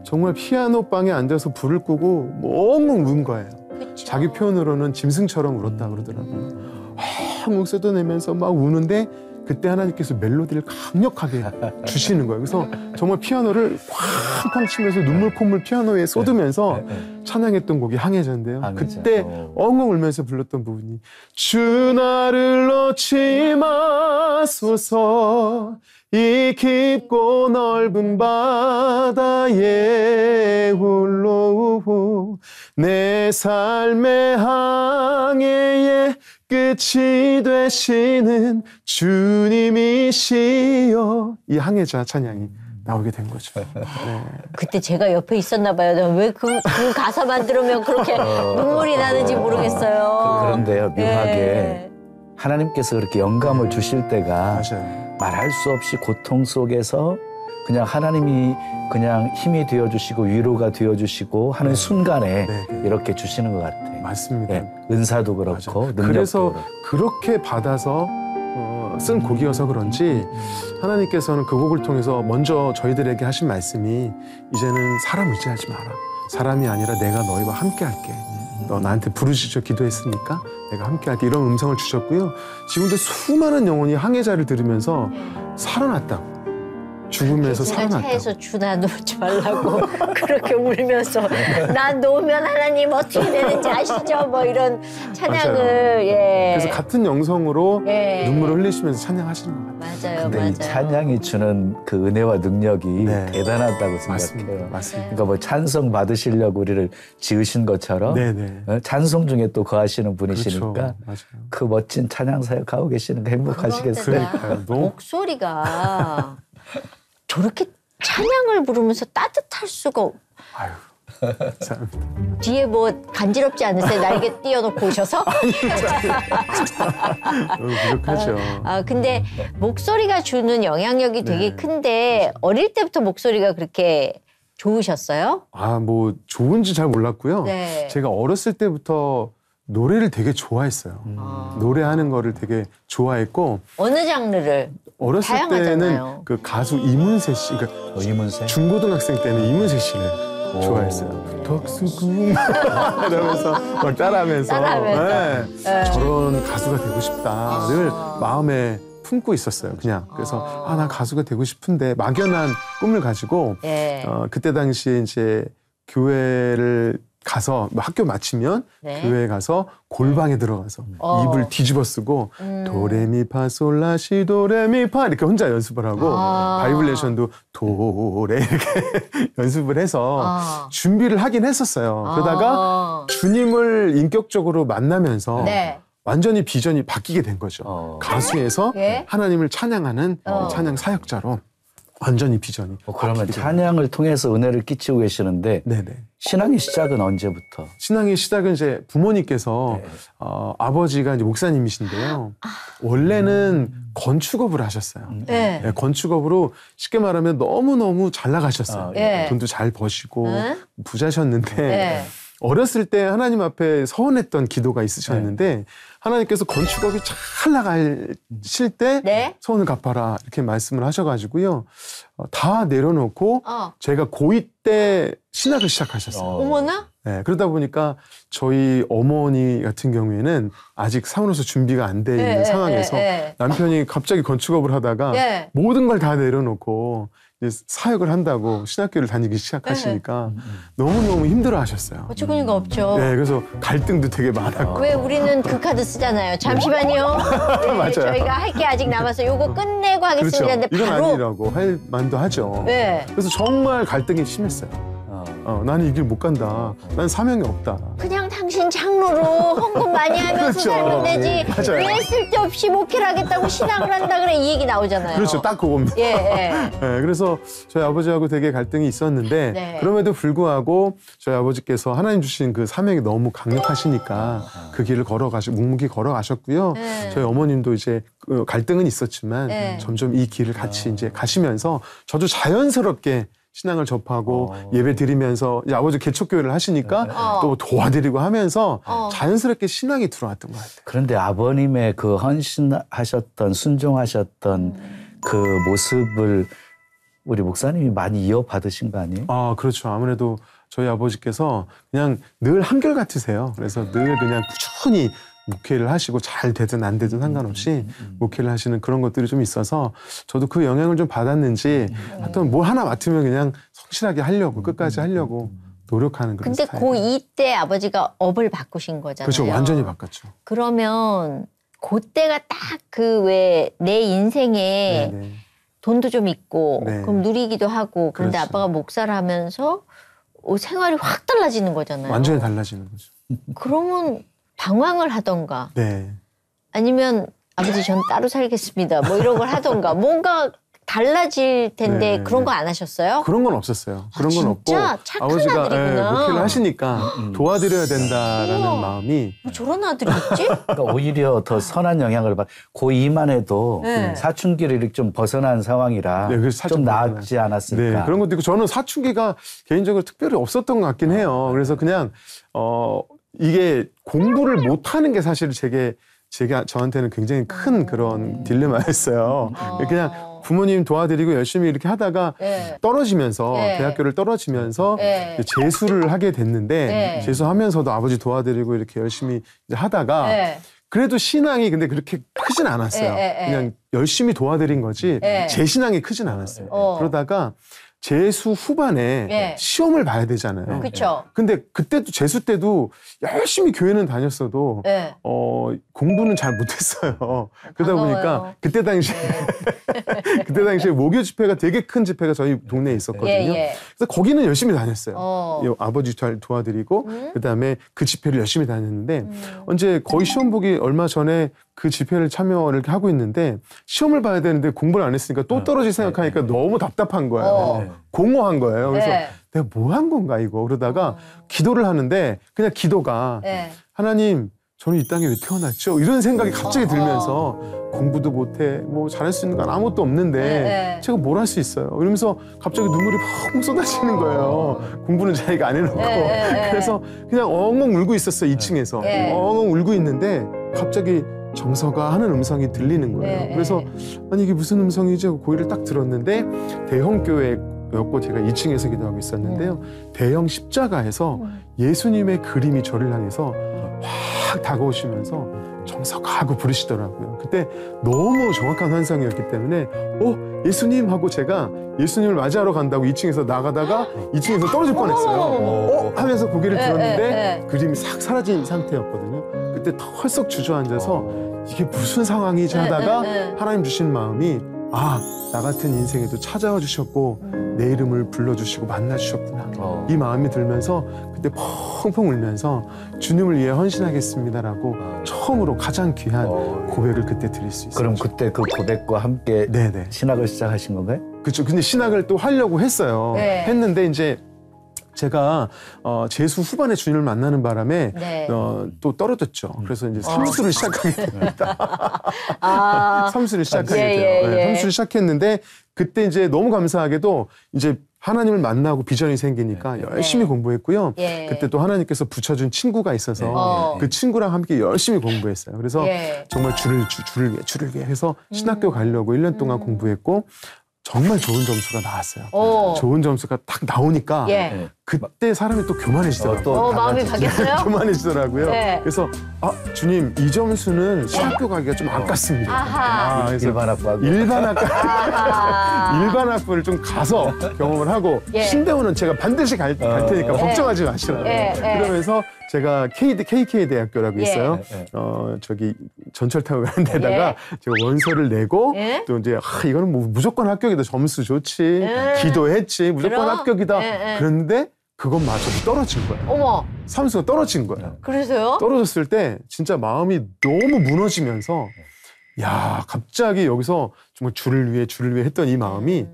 정말 피아노 방에 앉아서 불을 끄고 엉엉 운 거예요. 그쵸. 자기 표현으로는 짐승처럼 울었다 그러더라고요. 엉엉 쏟아내면서 막 우는데 그때 하나님께서 멜로디를 강력하게 주시는 거예요. 그래서 정말 피아노를 쾅쾅 치면서 눈물 콧물 피아노에 쏟으면서 찬양했던 곡이 항해자인데요. 항해자. 그때 엉엉 울면서 불렀던 부분이 주 나를 놓지 마소서 이 깊고 넓은 바다에 홀로 내 삶의 항해의 끝이 되시는 주님이시여 이 항해자 찬양이 나오게 된 거죠. 네. 그때 제가 옆에 있었나 봐요. 왜 그 가사만 들으면 그렇게 눈물이 나는지 모르겠어요. 그런데요, 묘하게 네. 하나님께서 그렇게 영감을 주실 때가 맞아요. 말할 수 없이 고통 속에서 그냥 하나님이 그냥 힘이 되어주시고 위로가 되어주시고 하는 순간에 네, 네. 이렇게 주시는 것 같아요. 맞습니다. 네, 은사도 그렇고 맞아요. 능력도 그래서 그렇고. 그렇게 받아서 쓴 곡이어서 그런지 하나님께서는 그 곡을 통해서 먼저 저희들에게 하신 말씀이 이제는 사람 의지하지 마라. 사람이 아니라 내가 너희와 함께 할게. 너 나한테 부르짖어 기도했으니까 내가 함께할게 이런 음성을 주셨고요. 지금도 수많은 영혼이 항해자를 들으면서 살아났다고. 죽으면서 제가 살아났다고. 차에서 주나 놓지 말라고 그렇게 울면서 나 놓으면 하나님 어떻게 되는지 아시죠? 뭐 이런 찬양을 맞아요. 예. 그래서 같은 영성으로 예. 눈물을 흘리시면서 찬양하시는 것 같아요. 맞아요, 근데 맞아요. 이 찬양이 주는 그 은혜와 능력이 네. 대단하다고 맞습니다. 생각해요. 맞습니다. 그러니까 뭐 찬송 받으시려고 우리를 지으신 것처럼 네네. 찬송 중에 또 거하시는 분이시니까 그렇죠. 맞아요. 그 멋진 찬양 사역하고 계시는 거 행복하시겠어요. 그러니까요. 너무 목소리가 저렇게 찬양을 부르면서 따뜻할 수가 아유. 감사합니다. 뒤에 뭐 간지럽지 않으세요? 날개 띄워놓고 오셔서? 너무 부족하죠. 근데 목소리가 주는 영향력이 되게 네. 큰데 어릴 때부터 목소리가 그렇게 좋으셨어요? 뭐 좋은지 잘 몰랐고요. 네. 제가 어렸을 때부터 노래를 되게 좋아했어요. 노래하는 거를 되게 좋아했고 어느 장르를? 어렸을 다양하잖아요. 때는 그 가수 이문세 씨, 그러니까 이문세? 중고등학생 때는 이문세 씨를 좋아했어요. 덕수궁 이러면서 막 따라하면서 따라하면서. 네. 저런 가수가 되고 싶다를 마음에 품고 있었어요. 그냥 그래서 나 가수가 되고 싶은데 막연한 꿈을 가지고 예. 그때 당시에 이제 교회를 가서 학교 마치면 네. 교회에 가서 골방에 들어가서 입을 뒤집어 쓰고 도레미파솔라시 도레미파 이렇게 혼자 연습을 하고 바이블레이션도 도레 이렇게 연습을 해서 준비를 하긴 했었어요. 그러다가 주님을 인격적으로 만나면서 네. 완전히 비전이 바뀌게 된 거죠. 가수에서 예? 하나님을 찬양하는 찬양 사역자로 완전히 비전이. 그러면 찬양을 통해서 은혜를 끼치고 계시는데 네네. 신앙의 시작은 언제부터? 신앙의 시작은 이제 부모님께서 아버지가 이제 목사님이신데요. 원래는 건축업을 하셨어요. 네. 네, 건축업으로 쉽게 말하면 너무너무 잘 나가셨어요. 예. 돈도 잘 버시고 응? 부자셨는데 네. 어렸을 때 하나님 앞에 서원했던 기도가 있으셨는데 하나님께서 건축업이 잘 나가실 때 네. 소원을 갚아라 이렇게 말씀을 하셔가지고요. 다 내려놓고 어. 제가 고2 때 신학을 시작하셨어요. 어머나? 네, 그러다 보니까 저희 어머니 같은 경우에는 아직 사원으로서 준비가 안 돼 있는 상황에서 남편이 갑자기 건축업을 하다가 예. 모든 걸 다 내려놓고 이제 사역을 한다고 신학교를 다니기 시작하시니까 너무너무 힘들어 하셨어요. 어처구니가 없죠. 네, 그래서 갈등도 되게 많았고. 왜 우리는 그 카드 쓰잖아요. 잠시만요. 네, 맞아요. 저희가 할 게 아직 남아서 요거 끝내고 그렇죠. 하겠습니다. 근데 이건 바로 아니라고 할 만도 하죠. 네. 그래서 정말 갈등이 심했어요. 나는 이 길 못 간다. 난 사명이 없다. 그냥 당신 장로로 헌금 많이 하면서 그렇죠. 살면 되지. 맞아요. 왜 쓸데없이 목회를 하겠다고 신앙을 한다 그래 이 얘기 나오잖아요. 그렇죠. 딱 그겁니다. 예, 예. 네, 그래서 저희 아버지하고 되게 갈등이 있었는데 네. 그럼에도 불구하고 저희 아버지께서 하나님 주신 그 사명이 너무 강력하시니까 그 길을 걸어가시고 묵묵히 걸어가셨고요. 네. 저희 어머님도 이제 그 갈등은 있었지만 네. 점점 이 길을 같이 이제 가시면서 저도 자연스럽게 신앙을 접하고 예배 드리면서 이제 아버지 개척교회를 하시니까 또 도와드리고 하면서 자연스럽게 신앙이 들어왔던 것 같아요. 그런데 아버님의 그 헌신하셨던 순종하셨던 그 모습을 우리 목사님이 많이 이어받으신 거 아니에요? 그렇죠. 아무래도 저희 아버지께서 그냥 늘 한결같으세요. 그래서 늘 그냥 꾸준히 목회를 하시고 잘 되든 안 되든 상관없이 목회를 하시는 그런 것들이 좀 있어서 저도 그 영향을 좀 받았는지 하여튼 뭘 하나 맡으면 그냥 성실하게 하려고 끝까지 하려고 노력하는 그런 근데 스타일. 고2 때 아버지가 업을 바꾸신 거잖아요. 그렇죠. 완전히 바꿨죠. 그러면 그때가 딱 그 왜 내 인생에 네네. 돈도 좀 있고 네. 그럼 누리기도 하고 그런데 그렇죠. 아빠가 목사를 하면서 생활이 확 달라지는 거잖아요. 완전히 달라지는 거죠. 그러면 방황을 하던가 네. 아니면 아버지 전 따로 살겠습니다 뭐 이런 걸 하던가 뭔가 달라질 텐데 네. 그런 거 안 하셨어요? 그런 건 없었어요. 그런 건 없고 진짜 착한 아버지가 아들이구나. 목회를 하시니까 도와드려야 된다라는 우와. 마음이 뭐 저런 아들이 있지? 그러니까 오히려 더 선한 영향을 받. 고2만 해도 네. 사춘기를 이렇게 좀 벗어난 상황이라 네, 그래서 살짝 좀 벗어난. 나았지 않았을까. 네, 그런 것도 있고 저는 사춘기가 개인적으로 특별히 없었던 것 같긴 해요. 그래서 그냥 이게 공부를 못하는 게 사실 제가 저한테는 굉장히 큰 그런 딜레마였어요. 그냥 부모님 도와드리고 열심히 이렇게 하다가 네. 떨어지면서 네. 대학교를 떨어지면서 네. 이제 재수를 하게 됐는데 네. 재수하면서도 아버지 도와드리고 이렇게 열심히 이제 하다가 네. 그래도 신앙이 근데 그렇게 크진 않았어요. 네. 그냥 열심히 도와드린 거지 네. 제 신앙이 크진 않았어요. 그러다가 재수 후반에 네. 시험을 봐야 되잖아요. 그쵸. 근데 그때도 재수 때도 열심히 교회는 다녔어도 네. 공부는 잘 못했어요. 그러다 반가워요. 보니까 그때 당시에 그때 당시에 모교 집회가 되게 큰 집회가 저희 동네에 있었거든요. 예. 그래서 거기는 열심히 다녔어요. 예. 아버지 잘 도와드리고 그다음에 그 집회를 열심히 다녔는데 언제 거의 시험 보기 얼마 전에 그 집회를 참여를 이렇게 하고 있는데 시험을 봐야 되는데 공부를 안 했으니까 또 떨어질 생각하니까 너무 답답한 거예요. 공허한 거예요. 그래서 네. 내가 뭐 한 건가 이거 그러다가 기도를 하는데 그냥 기도가 네. 하나님 저는 이 땅에 왜 태어났죠? 이런 생각이 갑자기 들면서 공부도 못해 뭐 잘할 수 있는 건 아무것도 없는데 네. 제가 뭘 할 수 있어요? 이러면서 갑자기 눈물이 펑 쏟아지는 거예요. 공부는 자기가 안 해놓고 네. 그래서 그냥 엉엉 울고 있었어요. 2층에서 네. 엉엉 울고 있는데 갑자기 정서가 하는 음성이 들리는 거예요. 네. 그래서 아니 이게 무슨 음성이지 하고 고개를 딱 들었는데 대형 교회였고 제가 2층에서 기도하고 있었는데요. 대형 십자가에서 예수님의 그림이 저를 향해서 확 다가오시면서 정서가 하고 부르시더라고요. 그때 너무 정확한 환상이었기 때문에 예수님 하고 제가 예수님을 맞이하러 간다고 2층에서 나가다가 2층에서 떨어질 뻔했어요. 하면서 고개를 들었는데 그림이 싹 사라진 상태였거든요. 그때 털썩 주저앉아서 이게 무슨 상황이지 하다가 하나님 주신 마음이 나 같은 인생에도 찾아와 주셨고 내 이름을 불러주시고 만나주셨구나. 이 마음이 들면서 그때 펑펑 울면서 주님을 위해 헌신하겠습니다라고 처음으로 가장 귀한 고백을 그때 드릴 수 있어요. 그럼 그때 그 고백과 함께 네네. 신학을 시작하신 건가요? 그렇죠. 근데 신학을 또 하려고 했어요. 네. 했는데 이제 제가 재수 후반에 주님을 만나는 바람에 네. 또 떨어졌죠. 그래서 이제 삼수를 시작하게 됩니다. 삼수를 시작하게 예, 돼요. 예, 네, 예. 삼수를 시작했는데 그때 이제 너무 감사하게도 이제 하나님을 만나고 비전이 생기니까 열심히 공부했고요. 예. 그때 또 하나님께서 붙여준 친구가 있어서 그 친구랑 함께 열심히 공부했어요. 그래서 정말 주를 위해 해서 신학교 가려고 1년 동안 공부했고 정말 좋은 점수가 나왔어요. 좋은 점수가 딱 나오니까 그때 사람이 또 교만해지더라고요. 마음이 바뀌었어요? 교만해지더라고요. 네. 그래서 주님 이 점수는 신학교 가기가 좀 아깝습니다. 아하. 그래서 일반학부하고. 일반학부를 좀 가서 경험을 하고 신대원은 제가 반드시 갈 테니까 걱정하지 마시라고. 그러면서 제가 KK 대학교라고 있어요. 저기 전철 타고 가는 데다가 제가 원서를 내고 또 이제 이거는 뭐 무조건 합격이다. 점수 좋지. 기도했지. 무조건 그럼? 합격이다. 그런데 그것마저도 떨어진 거예요. 어머. 삼수가 떨어진 거예요. 그래서요? 떨어졌을 때 진짜 마음이 너무 무너지면서 갑자기 여기서 정말 주를 위해 했던 이 마음이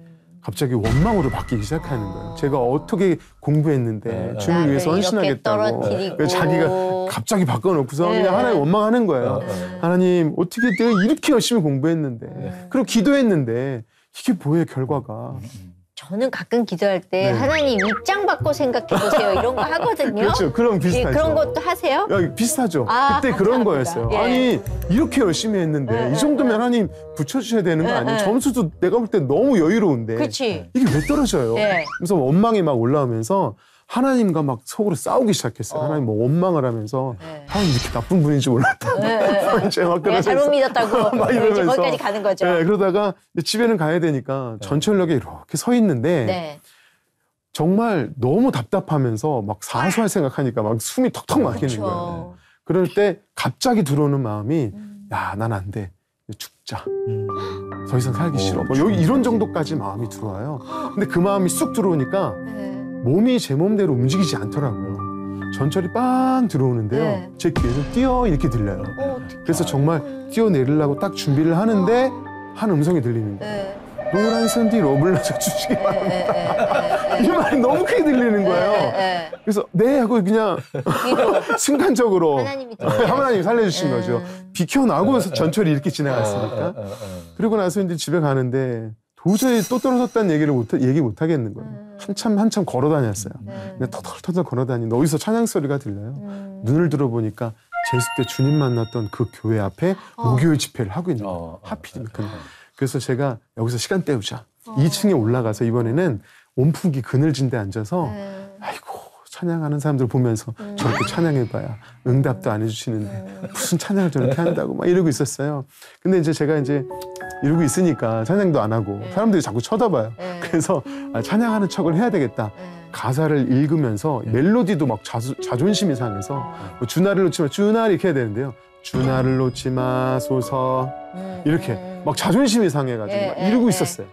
갑자기 원망으로 바뀌기 시작하는 거예요. 제가 어떻게 공부했는데 주님을 위해서 헌신하겠다고. 그래서 자기가 갑자기 바꿔놓고서 그냥 하나님 원망하는 거예요. 하나님 어떻게 내가 이렇게 열심히 공부했는데 그리고 기도했는데 이게 뭐예요 결과가. 저는 가끔 기도할 때 하나님 입장 바꿔 생각해 보세요 이런 거 하거든요. 그렇죠. 그럼 비슷하죠. 그런 것도 하세요? 비슷하죠. 아, 그때 그런 감사합니다. 거였어요. 아니 이렇게 열심히 했는데 이 정도면 하나님 붙여주셔야 되는 거 아니에요? 점수도 내가 볼 때 너무 여유로운데 그치. 이게 왜 떨어져요? 네. 그래서 원망이 막 올라오면서 하나님과 막 속으로 싸우기 시작했어요. 하나님 뭐 원망을 하면서 하나님 이렇게 나쁜 분인지 몰랐다. 이제 막 내가 잘못 믿었다고 막 이제 이러면서. 거기까지 가는 거죠. 그러다가 집에는 가야 되니까 전철역에 이렇게 서 있는데 정말 너무 답답하면서 막 사소할 생각하니까 막 숨이 턱턱 막히는 거예요. 그럴 때 갑자기 들어오는 마음이 난 안 돼. 죽자. 더 이상 살기 싫어. 뭐 여기 이런 정도까지 마음이 들어와요. 근데 그 마음이 쑥 들어오니까 몸이 제 몸대로 움직이지 않더라고요. 전철이 빵 들어오는데요. 제 귀에는 뛰어 이렇게 들려요. 그래서 정말 뛰어내리려고 딱 준비를 하는데 한 음성이 들리는 거예요. 노란 선 뒤로 물러서 주시기 바랍니다. 이 말이 너무 크게 들리는 거예요. 그래서 하고 그냥 순간적으로 하나님이 살려주신 거죠. 비켜나고 전철이 이렇게 지나갔으니까. 그리고 나서 이제 집에 가는데 도저히 또 떨어졌다는 얘기 못 하겠는 거예요. 한참 걸어 다녔어요. 근데 터덜터덜 걸어 다니는데 어디서 찬양 소리가 들려요. 눈을 들어보니까 재수 때 주님 만났던 그 교회 앞에 목요일 집회를 하고 있는 거예요. 하필이면. 그래서 제가 여기서 시간 때우자. 2층에 올라가서 이번에는 온풍기 그늘진 데 앉아서 아이고 찬양하는 사람들 보면서 저렇게 찬양해봐야 응답도 안 해주시는데 무슨 찬양을 저렇게 한다고 막 이러고 있었어요. 근데 이제 제가 이제 이러고 있으니까 찬양도 안 하고 사람들이 자꾸 쳐다봐요. 그래서 찬양하는 척을 해야 되겠다. 가사를 읽으면서 멜로디도 막 자존심이 상해서 뭐 주나를 놓지 마, 주나 이렇게 해야 되는데요. 주나를 놓지 마소서 이렇게 막 자존심이 상해가지고 막 이러고 있었어요.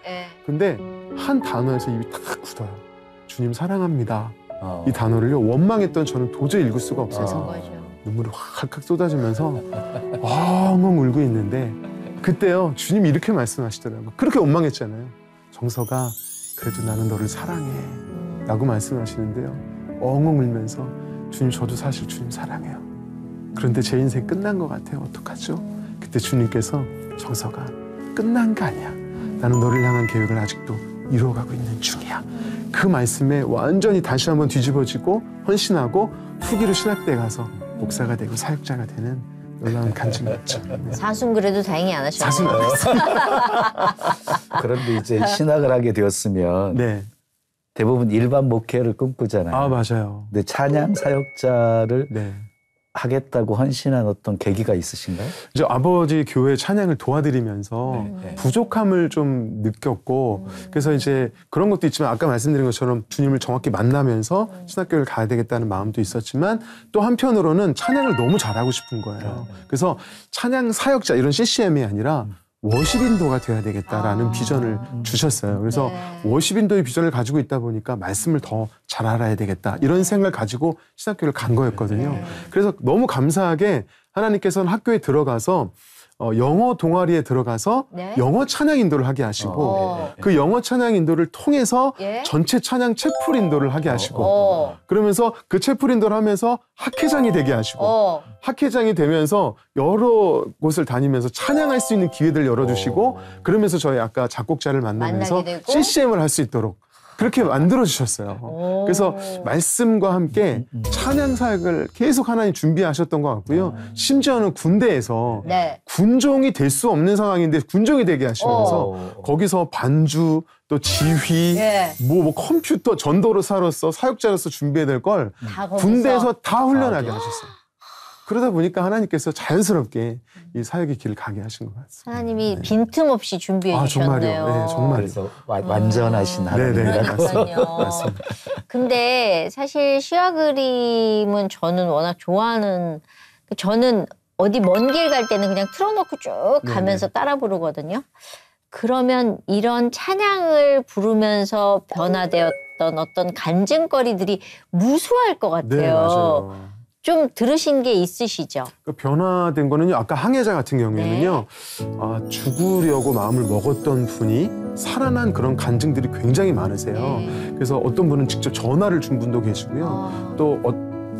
근데 한 단어에서 입이 탁 굳어요. 주님 사랑합니다. 이 단어를요 원망했던 저는 도저히 읽을 수가 없어서 눈물이 확 쏟아지면서 엉엉 울고 있는데 그때요 주님이 이렇게 말씀하시더라고요. 그렇게 원망했잖아요. 정서가 그래도 나는 너를 사랑해 라고 말씀하시는데요. 엉엉 울면서 주님 저도 사실 주님 사랑해요. 그런데 제 인생 끝난 것 같아요. 어떡하죠? 그때 주님께서 정서가 끝난 게 아니야. 나는 너를 향한 계획을 아직도 이루어가고 있는 중이야. 그 말씀에 완전히 다시 한번 뒤집어지고 헌신하고 후기로 신학대에 가서 목사가 되고 사역자가 되는 놀라운 간증이었죠. 네. 사순 그래도 다행히 안 하셨네요. 사순 안 했어요. 그런데 이제 신학을 하게 되었으면 네. 대부분 일반 목회를 꿈꾸잖아요. 아 맞아요. 근데 찬양 사역자를 네. 하겠다고 헌신한 어떤 계기가 있으신가요? 이제 아버지 교회 찬양을 도와드리면서 네. 부족함을 좀 느꼈고 그래서 이제 그런 것도 있지만 아까 말씀드린 것처럼 주님을 정확히 만나면서 신학교를 가야 되겠다는 마음도 있었지만 또 한편으로는 찬양을 너무 잘하고 싶은 거예요. 그래서 찬양 사역자 이런 CCM이 아니라 워십인도가 돼야 되겠다라는 비전을 주셨어요. 그래서 워십인도의 비전을 가지고 있다 보니까 말씀을 더 잘 알아야 되겠다 이런 생각을 가지고 신학교를 간 거였거든요. 그래서 너무 감사하게 하나님께서는 학교에 들어가서 영어 동아리에 들어가서 영어 찬양 인도를 하게 하시고 그 영어 찬양 인도를 통해서 전체 찬양 채플 인도를 하게 하시고 그러면서 그 채플 인도를 하면서 학회장이 되게 하시고 학회장이 되면서 여러 곳을 다니면서 찬양할 수 있는 기회들을 열어주시고 그러면서 저희 아까 작곡자를 만나면서 CCM을 할 수 있도록 그렇게 만들어주셨어요. 그래서 말씀과 함께 찬양 사역을 계속 하나님 준비하셨던 것 같고요. 심지어는 군대에서 군종이 될 수 없는 상황인데 군종이 되게 하시면서 거기서 반주 또 지휘 뭐 컴퓨터 전도사로서 사역자로서 준비해야 될 걸 군대에서 다 훈련하게 하셨어요. 그러다 보니까 하나님께서 자연스럽게 이 사역의 길을 가게 하신 것 같습니다. 하나님이 빈틈없이 준비해 주셨네요. 정말요. 네, 정말. 그래서 완전하신 하나님이라고. 맞습니다. 근데 사실 시와 그림은 저는 워낙 좋아하는 저는 어디 먼 길 갈 때는 그냥 틀어놓고 쭉 가면서 따라 부르거든요. 그러면 이런 찬양을 부르면서 변화되었던 어떤 간증거리들이 무수할 것 같아요. 네, 맞아요. 좀 들으신 게 있으시죠? 그 변화된 거는요. 아까 항해자 같은 경우에는요. 죽으려고 마음을 먹었던 분이 살아난 그런 간증들이 굉장히 많으세요. 그래서 어떤 분은 직접 전화를 준 분도 계시고요. 또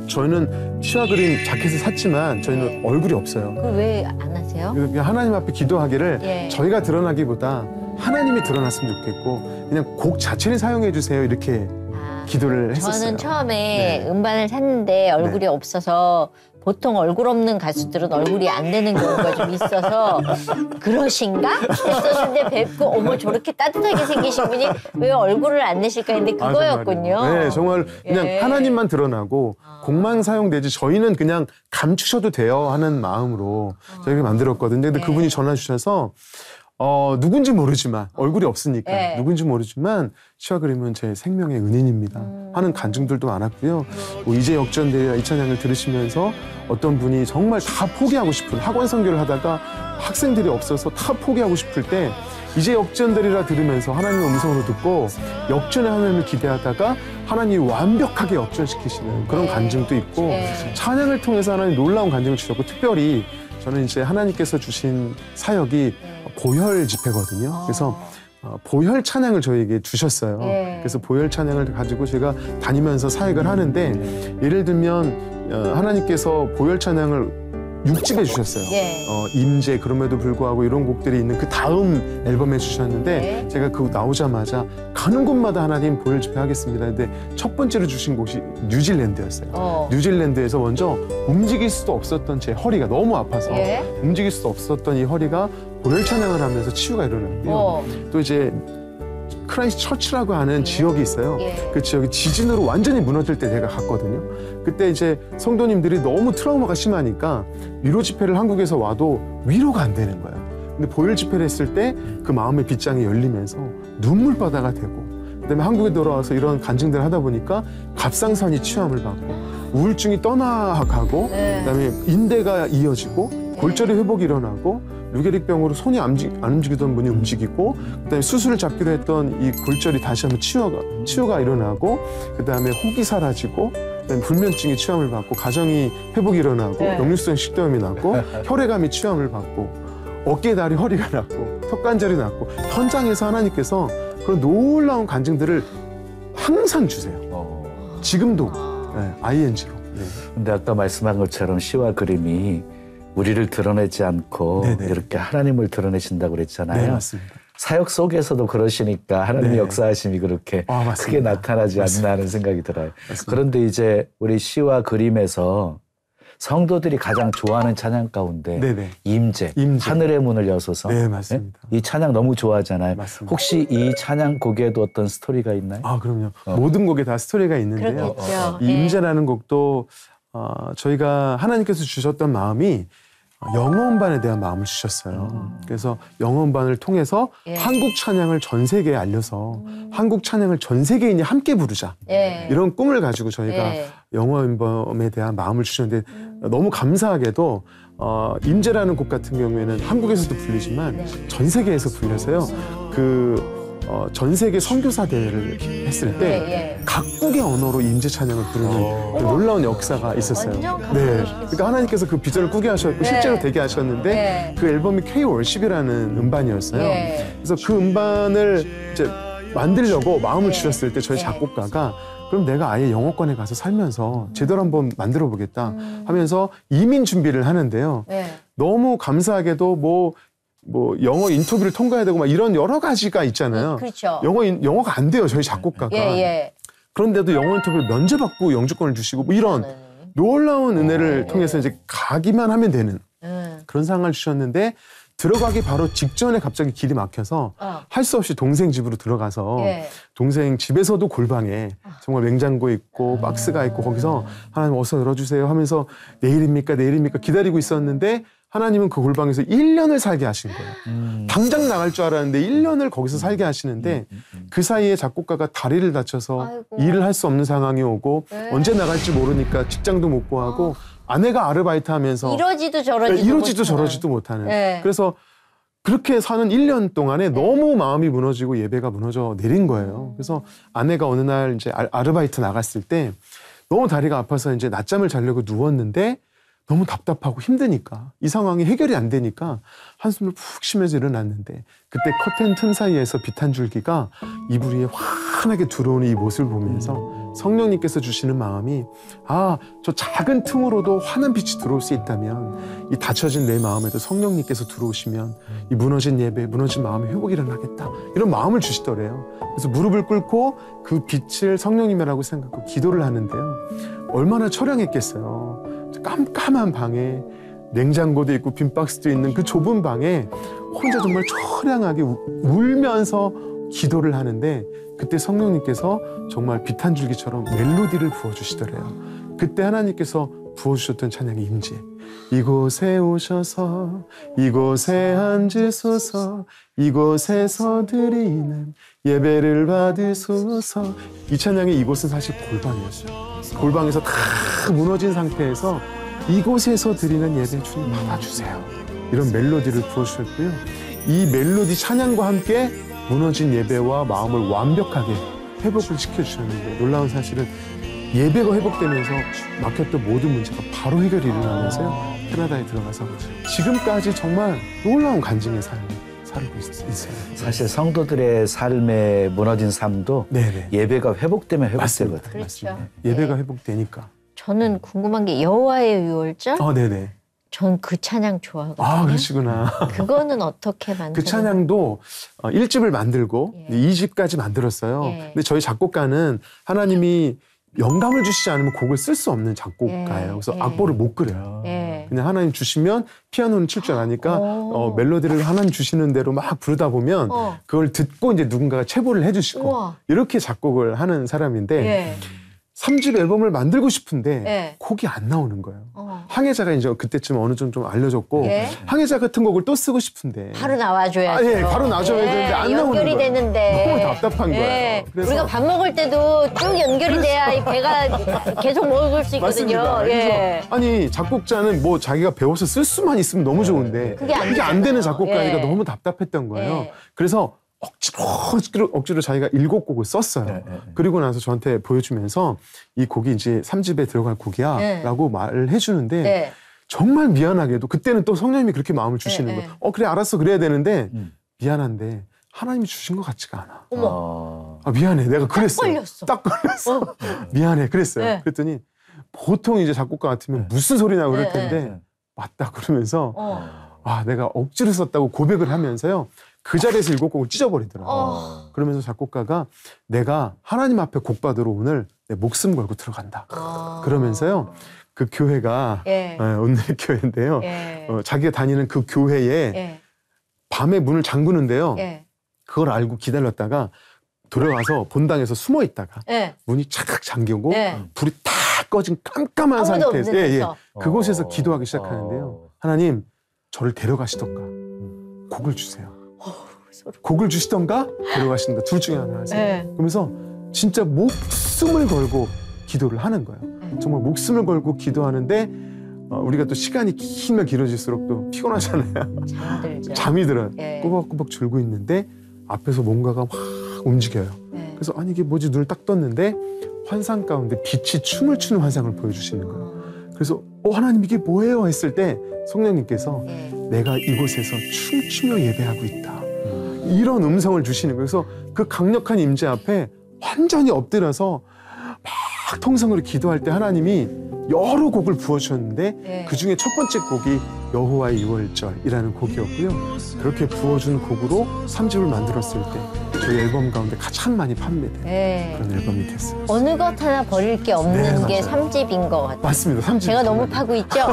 저희는 시와 그림 자켓을 샀지만 저희는 얼굴이 없어요. 그걸 왜 안 하세요? 그냥 하나님 앞에 기도하기를 저희가 드러나기보다 하나님이 드러났으면 좋겠고 그냥 곡 자체를 사용해 주세요. 이렇게 기도를 했었어요. 저는 처음에 음반을 샀는데 얼굴이 없어서 보통 얼굴 없는 가수들은 얼굴이 안 되는 경우가 좀 있어서 그러신가? 했었는데 뵙고 어머 저렇게 따뜻하게 생기신 분이 왜 얼굴을 안 내실까 했는데 그거였군요. 네, 정말 그냥 하나님만 드러나고 곡만 사용되지 저희는 그냥 감추셔도 돼요 하는 마음으로 저희가 만들었거든요. 근데 그분이 전화 주셔서 누군지 모르지만 얼굴이 없으니까 누군지 모르지만 시와 그림은 제 생명의 은인입니다 하는 간증들도 많았고요. 뭐 이제 역전되리라 이 찬양을 들으시면서 어떤 분이 정말 다 포기하고 싶은 학원 선교를 하다가 학생들이 없어서 다 포기하고 싶을 때 이제 역전되리라 들으면서 하나님의 음성으로 듣고 역전의 하나님을 기대하다가 하나님이 완벽하게 역전시키시는 그런 간증도 있고 찬양을 통해서 하나님 놀라운 간증을 주셨고 특별히 저는 이제 하나님께서 주신 사역이 보혈 집회거든요. 그래서 보혈 찬양을 저에게 주셨어요. 그래서 보혈 찬양을 가지고 제가 다니면서 사역을 하는데 예를 들면 하나님께서 보혈 찬양을 6집에 주셨어요. 임재 그럼에도 불구하고 이런 곡들이 있는 그 다음 앨범에 주셨는데 제가 그거 나오자마자 가는 곳마다 하나님 보혈 집회 하겠습니다. 근데 첫 번째로 주신 곳이 뉴질랜드였어요. 뉴질랜드에서 먼저 움직일 수도 없었던 제 허리가 너무 아파서 움직일 수도 없었던 이 허리가 보혈 찬양을 하면서 치유가 일어났고요. 또 이제 크라이스트 처치라고 하는 지역이 있어요. 예. 그 지역이 지진으로 완전히 무너질 때 제가 갔거든요. 그때 이제 성도님들이 너무 트라우마가 심하니까 위로 집회를 한국에서 와도 위로가 안 되는 거예요. 근데 보혈 집회를 했을 때 그 마음의 빗장이 열리면서 눈물바다가 되고, 그다음에 한국에 돌아와서 이런 간증들을 하다 보니까 갑상선이 치유함을 받고 우울증이 떠나가고, 그다음에 인대가 이어지고 골절이 회복이 일어나고, 루게릭병으로 손이 안 움직이던 분이 움직이고, 그다음에 수술을 잡기로 했던 이 골절이 다시 한번 치유가 일어나고, 그다음에 혹이 사라지고, 그다음에 불면증이 치유함을 받고, 가정이 회복이 일어나고, 역류성 식도염이 낫고, 혈액암이 치유함을 받고, 어깨, 다리, 허리가 낫고, 턱관절이 낫고, 현장에서 하나님께서 그런 놀라운 간증들을 항상 주세요. 지금도 ING로. 근데 아까 말씀한 것처럼 시와 그림이 우리를 드러내지 않고 네네. 이렇게 하나님을 드러내신다고 그랬잖아요. 네, 맞습니다. 사역 속에서도 그러시니까 하나님의 네. 역사하심이 그렇게 맞습니다. 크게 나타나지 맞습니다. 않나 하는 생각이 들어요. 맞습니다. 그런데 이제 우리 시와 그림에서 성도들이 가장 좋아하는 찬양 가운데 네네. 임재, 임재. 하늘의 문을 여소서. 네, 맞습니다. 이 찬양 너무 좋아하잖아요. 맞습니다. 혹시 이 찬양 곡에도 어떤 스토리가 있나요? 아, 그럼요. 모든 곡에 다 스토리가 있는데요. 그렇겠죠. 이 임재라는 곡도 저희가 하나님께서 주셨던 마음이 영어음반에 대한 마음을 주셨어요. 그래서 영어음반을 통해서 한국 찬양을 전 세계에 알려서 한국 찬양을 전 세계인이 함께 부르자. 이런 꿈을 가지고 저희가 영어 앨범에 대한 마음을 주셨는데 너무 감사하게도 임재라는 곡 같은 경우에는 한국에서도 불리지만 전 세계에서 불려서요. 전 세계 선교사 대회를 했을 때 각국의 언어로 임재 찬양을 부르는 그 놀라운 역사가 있었어요. 완전 네, 그러니까 하나님께서 그 비전을 꾸게 하셨고 실제로 되게 하셨는데 그 앨범이 K-월십이라는 음반이었어요. 그래서 그 음반을 이제 만들려고 마음을 주셨을 때 저희 작곡가가 그럼 내가 아예 영어권에 가서 살면서 제대로 한번 만들어 보겠다 하면서 이민 준비를 하는데요. 너무 감사하게도 뭐 영어 인터뷰를 통과해야 되고 막 이런 여러 가지가 있잖아요. 그렇죠. 영어가 안 돼요, 저희 작곡가가. 그런데도 영어 인터뷰를 면제받고 영주권을 주시고 뭐 이런 놀라운 은혜를 통해서 이제 가기만 하면 되는 그런 상황을 주셨는데 들어가기 바로 직전에 갑자기 길이 막혀서 할 수 없이 동생 집으로 들어가서 동생 집에서도 골방에 정말 냉장고 있고 박스가 있고 거기서 하나님 어서 열어주세요 하면서 내일입니까 기다리고 있었는데 하나님은 그 골방에서 1년을 살게 하신 거예요. 당장 나갈 줄 알았는데 1년을 거기서 살게 하시는데 그 사이에 작곡가가 다리를 다쳐서 일을 할 수 없는 상황이 오고 언제 나갈지 모르니까 직장도 못 구하고 아내가 아르바이트 하면서 이러지도 저러지도 못하는. 그래서 그렇게 사는 1년 동안에 너무 마음이 무너지고 예배가 무너져 내린 거예요. 그래서 아내가 어느 날 이제 아르바이트 나갔을 때 너무 다리가 아파서 이제 낮잠을 자려고 누웠는데 너무 답답하고 힘드니까 이 상황이 해결이 안 되니까 한숨을 푹 쉬면서 일어났는데 그때 커튼 틈 사이에서 빛 한 줄기가 이불 위에 환하게 들어오는 이 모습을 보면서 성령님께서 주시는 마음이 저 작은 틈으로도 환한 빛이 들어올 수 있다면 이 닫혀진 내 마음에도 성령님께서 들어오시면 이 무너진 예배, 무너진 마음의 회복이 일어나겠다 이런 마음을 주시더래요. 그래서 무릎을 꿇고 그 빛을 성령님이라고 생각하고 기도를 하는데요. 얼마나 처량했겠어요. 깜깜한 방에 냉장고도 있고 빈박스도 있는 그 좁은 방에 혼자 정말 처량하게 울면서 기도를 하는데 그때 성령님께서 정말 빛 한 줄기처럼 멜로디를 부어주시더래요. 그때 하나님께서 부어주셨던 찬양이 임재. 이곳에 오셔서 이곳에 앉으소서 이곳에서 드리는 예배를 받으소서. 이 찬양의 이곳은 사실 골방이었어요. 골방에서 다 무너진 상태에서 이곳에서 드리는 예배 주님 받아주세요. 이런 멜로디를 부어주셨고요. 이 멜로디 찬양과 함께 무너진 예배와 마음을 완벽하게 회복을 시켜주셨는데 놀라운 사실은 예배가 회복되면서 막혔던 모든 문제가 바로 해결이 일어나면서요. 캐나다에 들어가서 지금까지 정말 놀라운 간증의 삶을 살고 있어요. 사실 성도들의 삶에 무너진 삶도 네네. 예배가 회복되면 회복되거든요. 맞습니다. 그렇죠. 예배가 회복되니까. 저는 궁금한 게 여호와의 유월절? 네네. 전 그 찬양 좋아하거든요. 그러시구나. 그거는 어떻게 만드는? 그 찬양도 1집을 만들고 2집까지 만들었어요. 근데 저희 작곡가는 하나님이 영감을 주시지 않으면 곡을 쓸 수 없는 작곡가예요. 그래서 악보를 못 그려요. 그냥 하나님 주시면 피아노는 칠 줄 아니까 멜로디를 하나님 주시는 대로 막 부르다 보면 그걸 듣고 이제 누군가가 체보를 해주시고 우와. 이렇게 작곡을 하는 사람인데 예. 3집 앨범을 만들고 싶은데 예. 곡이 안 나오는 거예요. 항해자가 이제 그때쯤 어느 정도 좀 알려졌고 예. 항해자 같은 곡을 또 쓰고 싶은데 바로 나와줘야죠. 예, 바로 나와줘야 되는데 안 나오는 연결이 거예요. 되는데 너무 답답한 거예요. 그래서 우리가 밥 먹을 때도 쭉 연결이 돼야 이 배가 계속 먹을 수 있거든요. 맞습니다. 예. 그래서 아니 작곡자는 뭐 자기가 배워서 쓸 수만 있으면 너무 좋은데 그게 안 이게 안 되는 되잖아요. 작곡가니까 예. 너무 답답했던 거예요. 예. 그래서 억지로 자기가 7곡을 썼어요. 그리고 나서 저한테 보여주면서 이 곡이 이제 3집에 들어갈 곡이야 예. 라고 말을 해주는데 네. 정말 미안하게도 그때는 또 성령님이 그렇게 마음을 주시는 예, 예. 거예요. 그래 알았어 그래야 되는데 미안한데 하나님이 주신 것 같지가 않아. 어머. 아, 미안해 내가 그랬어. 걸렸어. 딱 걸렸어. 미안해 그랬어요. 네. 그랬더니 보통 이제 작곡가 같으면 무슨 소리냐고 그럴 네, 텐데 맞다 그러면서 어. 아 내가 억지로 썼다고 고백을 하면서요. 그 자리에서 7곡을 찢어버리더라고요. 그러면서 작곡가가 내가 하나님 앞에 곡 받으러 오늘 내 목숨 걸고 들어간다. 그러면서요. 그 교회가 예. 오늘의 교회인데요. 예. 자기가 다니는 그 교회에 예. 밤에 문을 잠그는데요. 예. 그걸 알고 기다렸다가 들어가서 본당에서 숨어 있다가 예. 문이 착 잠기고 예. 불이 다 꺼진 깜깜한 아무도 상태에서 없는 데서. 그곳에서 기도하기 시작하는데요. 하나님 저를 데려가시던가 곡을 주세요. 곡을 주시던가 데려가시던가 둘 중에 하나 하세요. 예. 그러면서 진짜 목숨을 걸고 기도를 하는 거예요. 정말 목숨을 걸고 기도하는데 우리가 또 시간이 길면 길어질수록 또 피곤하잖아요. 잠들죠. 잠이 들어요. 예. 꼬박꼬박 졸고 있는데 앞에서 뭔가가 확 움직여요. 예. 그래서 아니 이게 뭐지 눈을 딱 떴는데 환상 가운데 빛이 춤을 추는 환상을 보여주시는 거예요. 그래서 하나님 이게 뭐예요 했을 때 성령님께서 예. 내가 이곳에서 춤추며 예배하고 있다. 이런 음성을 주시는 거예요. 그래서 그 강력한 임재 앞에 완전히 엎드려서 막 통성으로 기도할 때 하나님이 여러 곡을 부어주셨는데 예. 그중에 첫 번째 곡이 여호와의 유월절이라는 곡이었고요. 그렇게 부어준 곡으로 3집을 만들었을 때 저희 앨범 가운데 가장 많이 판매된 예. 그런 앨범이 됐어요. 어느 것 하나 버릴 게 없는 네, 게 맞아요. 3집인 것 같아요. 맞습니다. 3집. 제가 너무 파고 있죠?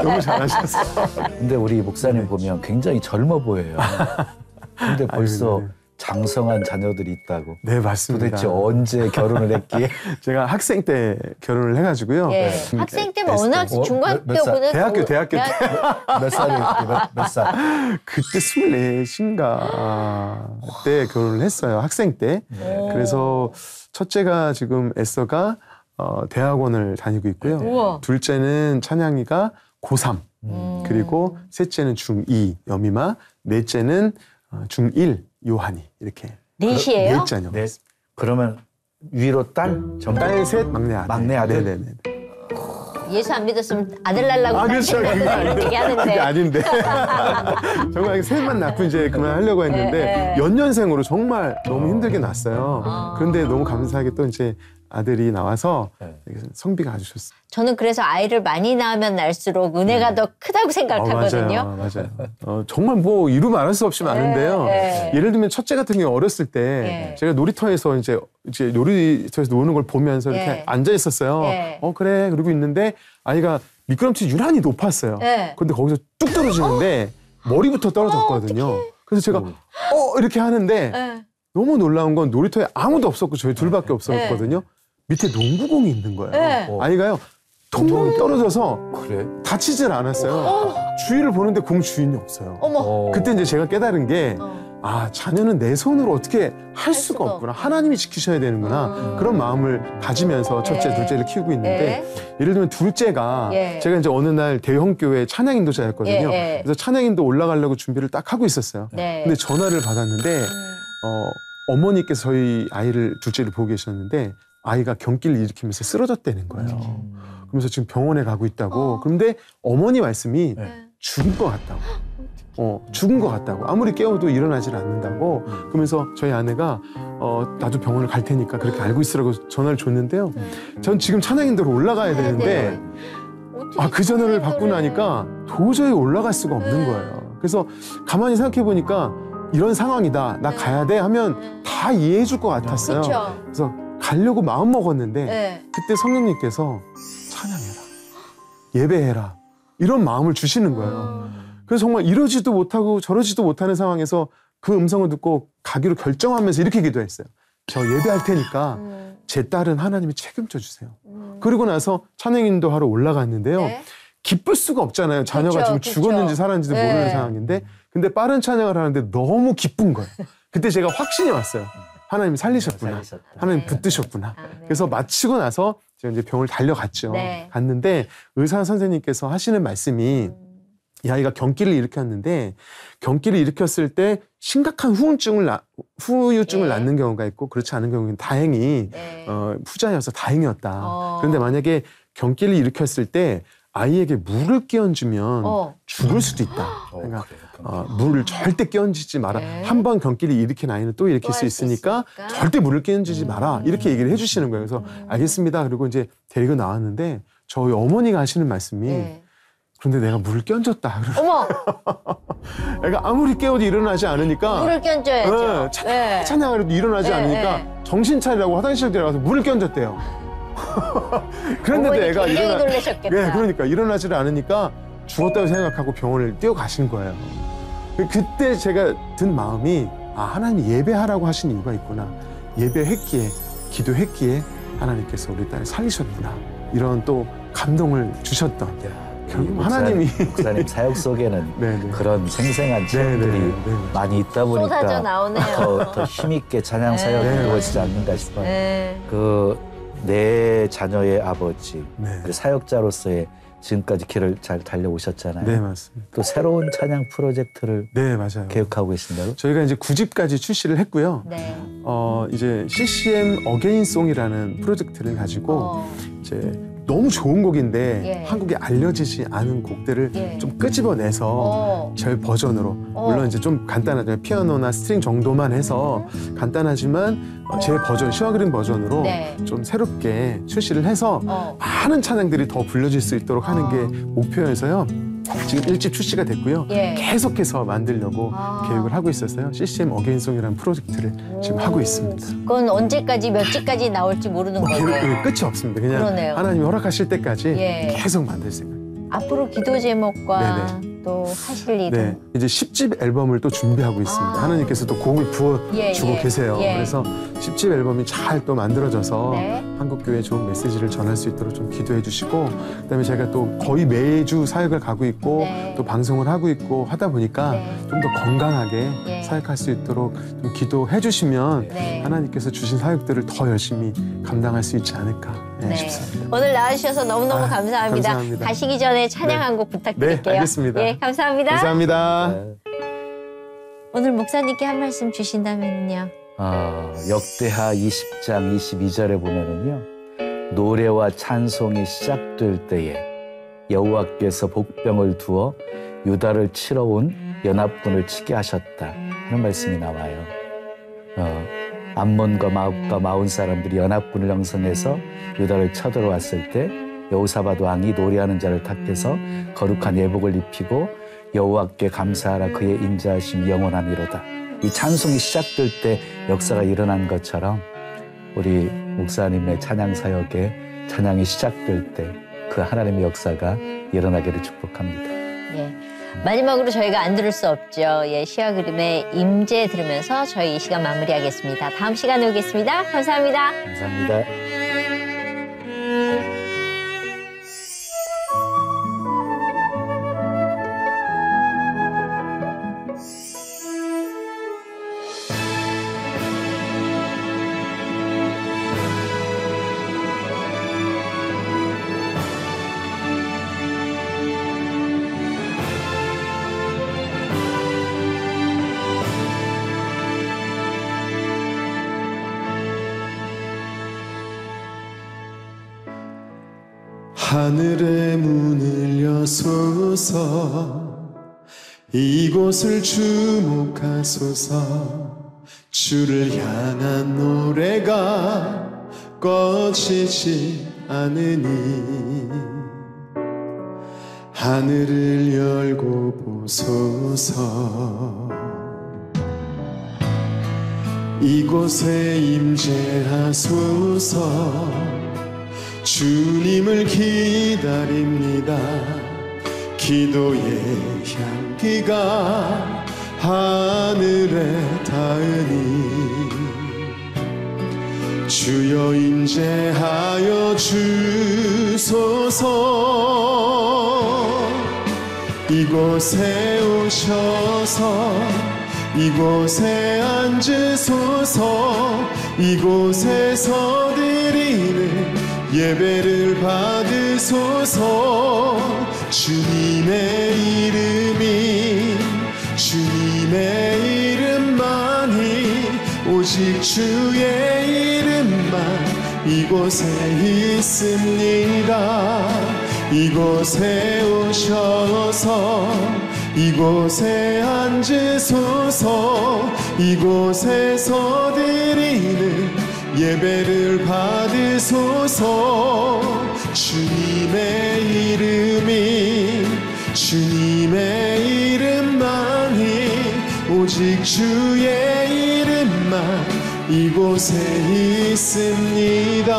너무 잘하셨어요. 근데 우리 목사님 보면 굉장히 젊어 보여요. 근데 벌써 네. 장성한 자녀들이 있다고. 네, 맞습니다. 도대체 언제 결혼을 했기에? 제가 학생 때 결혼을 해가지고요. 예. 학생 때면 어느 학생? 중학교 몇 살? 보는 대학교 때. 몇 살이었지? 몇 살? 그때 24인가 때 결혼을 했어요. 학생 때. 그래서 첫째가 지금 에서가 대학원을 다니고 있고요. 우와. 둘째는 찬양이가 고3. 그리고 셋째는 중2 여미마. 넷째는 중1 요한이. 이렇게. 넷이에요? 넷 자녀. 네. 그러면 위로 딸? 전부? 딸 셋, 막내 아들. 막내 아들? 네네네. 예수 안 믿었으면 아들 날라고 딸 그렇죠. 낳는다 이런 얘기 그게 하는데. 아닌데. 정말 셋만 낳고 이제 그만하려고 했는데 예. 연년생으로 정말 너무 힘들게 낳았어요. 그런데 너무 감사하게 또 이제 아들이 나와서 성비가 아주 좋습니다. 저는 그래서 아이를 많이 낳으면 낳을수록 은혜가 더 크다고 생각하거든요. 맞아요. 정말 뭐 이루 말할 수 없이 많은데요. 예. 예를 들면 첫째 같은 경우 어렸을 때 예. 제가 놀이터에서 이제 놀이터에서 노는 걸 보면서 이렇게 예. 앉아 있었어요. 예. 그래 그러고 있는데 아이가 미끄럼틀이 유난히 높았어요. 예. 근데 거기서 뚝 떨어지는데 머리부터 떨어졌거든요. 그래서 제가 이렇게 하는데 예. 너무 놀라운 건 놀이터에 아무도 없었고 저희 둘밖에 없었거든요. 밑에 농구공이 있는 거예요. 예. 아이가요 통 떨어져서 그래? 다치질 않았어요. 주위를 보는데 공 주인이 없어요. 어머. 그때 이제 제가 깨달은 게 자녀는 내 손으로 어떻게 할 수가 수가 없구나. 하나님이 지키셔야 되는구나. 그런 마음을 가지면서 첫째, 예. 둘째를 키우고 있는데 예를 들면 둘째가 예. 제가 이제 어느 날 대형교회 찬양 인도자였거든요. 예. 그래서 찬양 인도 올라가려고 준비를 딱 하고 있었어요. 네. 근데 전화를 받았는데 어머니께서 저희 아이를 둘째를 보고 계셨는데 아이가 경기를 일으키면서 쓰러졌다는 거예요. 그러면서 지금 병원에 가고 있다고. 그런데 어머니 말씀이 죽은 것 같다고. 죽은 것 같다고. 아무리 깨워도 일어나질 않는다고. 그러면서 저희 아내가 나도 병원을 갈 테니까 그렇게 알고 있으라고 전화를 줬는데요. 전 지금 찬양인도로 올라가야 되는데 그 전화를 받고 나니까 도저히 올라갈 수가 없는 거예요. 그래서 가만히 생각해 보니까 이런 상황이다. 나 가야 돼 하면 다 이해해 줄 것 같았어요. 그렇죠. 그래서 가려고 마음 먹었는데 네. 그때 성령님께서 찬양해라. 예배해라. 이런 마음을 주시는 거예요. 그래서 정말 이러지도 못하고 저러지도 못하는 상황에서 그 음성을 듣고 가기로 결정하면서 이렇게 기도했어요. 저 예배할 테니까 제 딸은 하나님이 책임져 주세요. 그리고 나서 찬양 인도하러 올라갔는데요. 네. 기쁠 수가 없잖아요. 자녀가 그쵸, 지금 그쵸. 죽었는지 살았는지도 네. 모르는 상황인데 근데 빠른 찬양을 하는데 너무 기쁜 거예요. 그때 제가 확신이 왔어요. 하나님이 살리셨구나. 살리셨다. 하나님 네. 붙드셨구나. 아, 네. 그래서 마치고 나서 제가 이제 병을 달려갔죠. 네. 갔는데 의사 선생님께서 하시는 말씀이 이 아이가 경기를 일으켰는데 경기를 일으켰을 때 심각한 후유증을 예. 낳는 경우가 있고 그렇지 않은 경우는 다행히 네. 후자여서 다행이었다. 그런데 만약에 경기를 일으켰을 때 아이에게 물을 끼얹으면 죽을 수도 있다. 그러니까 물을 절대 끼얹지 마라. 네. 한 번 경기를 일으킨 아이는 또 일으킬 또 수 할수 있으니까 있으니까. 절대 물을 끼얹지 마라. 이렇게 얘기를 해주시는 거예요. 그래서 알겠습니다. 그리고 이제 데리고 나왔는데 저희 어머니가 하시는 말씀이 네. 그런데 내가 물을 끼얹었다. 어머, 애가 아무리 깨워도 일어나지 않으니까 물을 끼얹어야죠. 찬양을 해도 일어나지 네, 않으니까 네. 정신 차리라고 화장실 들어가서 물을 끼얹었대요. 그런데도 어머니 애가 굉장히 놀라셨겠다. 네, 그러니까 일어나지를 않으니까 죽었다고 생각하고 병원을 뛰어가신 거예요. 그때 제가 든 마음이 하나님 예배하라고 하신 이유가 있구나. 예배했기에 기도했기에 하나님께서 우리 딸을 살리셨구나. 이런 또 감동을 주셨던 결국 하나님이 목사님 사역 속에는 네네. 그런 생생한 체험들이 네네. 많이 있다 쏟아져 보니까 나오네요. 더 힘있게 찬양 사역이 네, 이루어지지 맞습니다. 않는가 싶어요. 네. 내 자녀의 아버지, 네. 그리고 사역자로서의 지금까지 길을 잘 달려오셨잖아요. 네, 맞습니다. 또 새로운 찬양 프로젝트를 네, 맞아요. 계획하고 계신다고? 저희가 이제 9집까지 출시를 했고요. 네. 이제 CCM 어게인송이라는 프로젝트를 가지고 이제 너무 좋은 곡인데 예. 한국에 알려지지 않은 곡들을 예. 좀 끄집어내서 제 버전으로 물론 이제 좀 간단하죠. 피아노나 스트링 정도만 해서 간단하지만 제 버전 시와그린 버전으로 네. 좀 새롭게 출시를 해서 많은 찬양들이 더 불려질 수 있도록 하는 게 목표여서요. 지금 1집 출시가 됐고요. 예. 계속해서 만들려고 계획을 하고 있어서요. CCM 어게인송이라는 프로젝트를 지금 하고 있습니다. 그건 언제까지 몇 집까지 나올지 모르는 거예요. 끝이 없습니다. 그냥 그러네요. 하나님이 허락하실 때까지 예. 계속 만들 생각. 앞으로 기도 제목과 또 하실 일은 네, 이제 10집 앨범을 또 준비하고 있습니다. 하나님께서 또 곡을 부어주고 예. 계세요. 예. 그래서 10집 앨범이 잘 또 만들어져서 네. 한국교회에 좋은 메시지를 전할 수 있도록 좀 기도해 주시고 그다음에 제가 또 거의 매주 사역을 가고 있고 네. 또 방송을 하고 있고 하다 보니까 네. 좀 더 건강하게 예. 사역할 수 있도록 좀 기도해 주시면 네. 하나님께서 주신 사역들을 더 열심히 감당할 수 있지 않을까 네. 싶습니다. 오늘 나와주셔서 너무너무 감사합니다. 감사합니다. 가시기 전에 찬양 한 곡 부탁드릴게요. 네, 알겠습니다. 예, 감사합니다. 감사합니다. 네. 오늘 목사님께 한 말씀 주신다면요. 역대하 20장 22절에 보면은요. 노래와 찬송이 시작될 때에 여호와께서 복병을 두어 유다를 치러 온 연합군을 치게 하셨다 하는 말씀이 나와요. 암몬과 마옥과 마온 사람들이 연합군을 형성해서 유다를 쳐들어왔을 때 여호사밧 왕이 노래하는 자를 택해서 거룩한 예복을 입히고 여호와께 감사하라 그의 인자하심이 영원하니로다. 이 찬송이 시작될 때 역사가 일어난 것처럼 우리 목사님의 찬양 사역에 찬양이 시작될 때 그 하나님의 역사가 일어나기를 축복합니다. 예. 마지막으로 저희가 안 들을 수 없죠. 예, 시와 그림의 임재 들으면서 저희 이 시간 마무리하겠습니다. 다음 시간에 오겠습니다. 감사합니다. 감사합니다. 하늘의 문을 여소서 이곳을 주목하소서 주를 향한 노래가 꺼지지 않으니 하늘을 열고 보소서 이곳에 임재하소서 주님을 기다립니다. 기도의 향기가 하늘에 닿으니 주여 임재하여 주소서. 이곳에 오셔서 이곳에 앉으소서. 이곳에서 드리는 예배를 받으소서. 주님의 주님의 이름만이 오직 주의 이름만 이곳에 있습니다. 이곳에 오셔서 이곳에 앉으소서. 이곳에서 드리는 예배를 받으소서. 주님의 이름만이 오직 주의 이름만 이곳에 있습니다.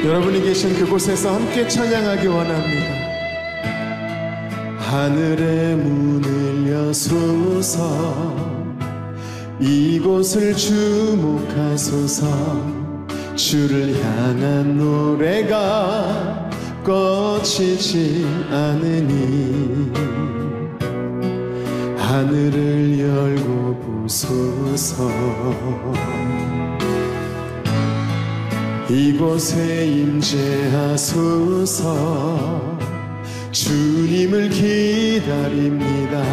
여러분이 계신 그곳에서 함께 찬양하기 원합니다. 하늘의 문을 여소서. 이곳을 주목하소서. 주를 향한 노래가 꺼지지 않으니 하늘을 열고 보소서. 이곳에 임재하소서. 주님을 기다립니다.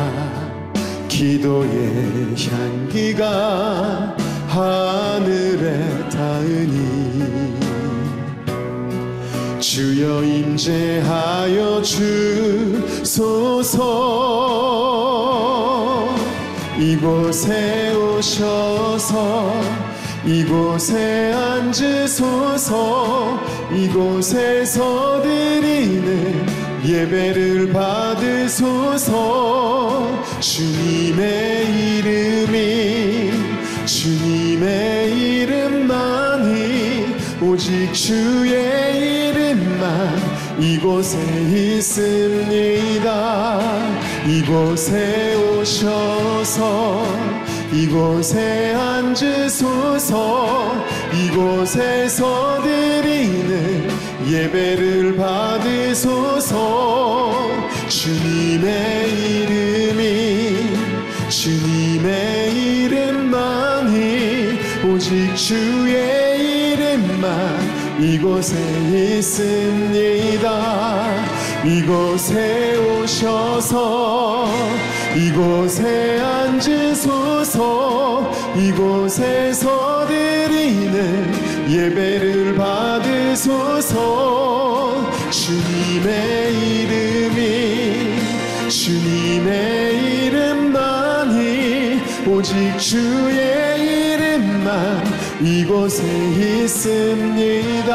기도의 향기가 하늘에 닿으니 주여 임재하여 주소서. 이곳에 오셔서 이곳에 앉으소서. 이곳에서 드리는 예배를 받으소서. 주님의 이름만이 오직 주의 이름만 이곳에 있습니다. 이곳에 오셔서 이곳에 앉으소서. 이곳에서 드리는 예배를 받으소서. 주님의 이름만이 오직 주의 이름만 이곳에 있습니다. 이곳에 오셔서 이곳에 앉으소서. 이곳에서 드리는 예배를 받으소서. 주님의 이름만이 오직 주의 이름만 이곳에 있습니다.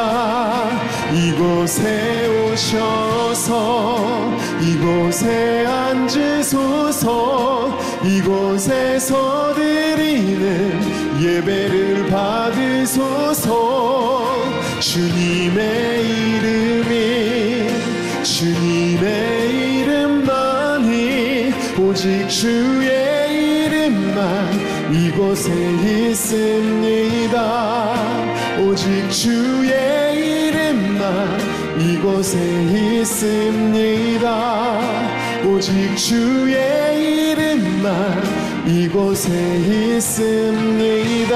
이곳에 오셔서 이곳에 앉으소서. 이곳에서 드리는 예배를 받으소서. 주님의 이름만이 오직 주의 이름만 이곳에 있습니다. 오직 주의 이름만 이곳에 있습니다. 오직 주의 이름만 이곳에 있습니다.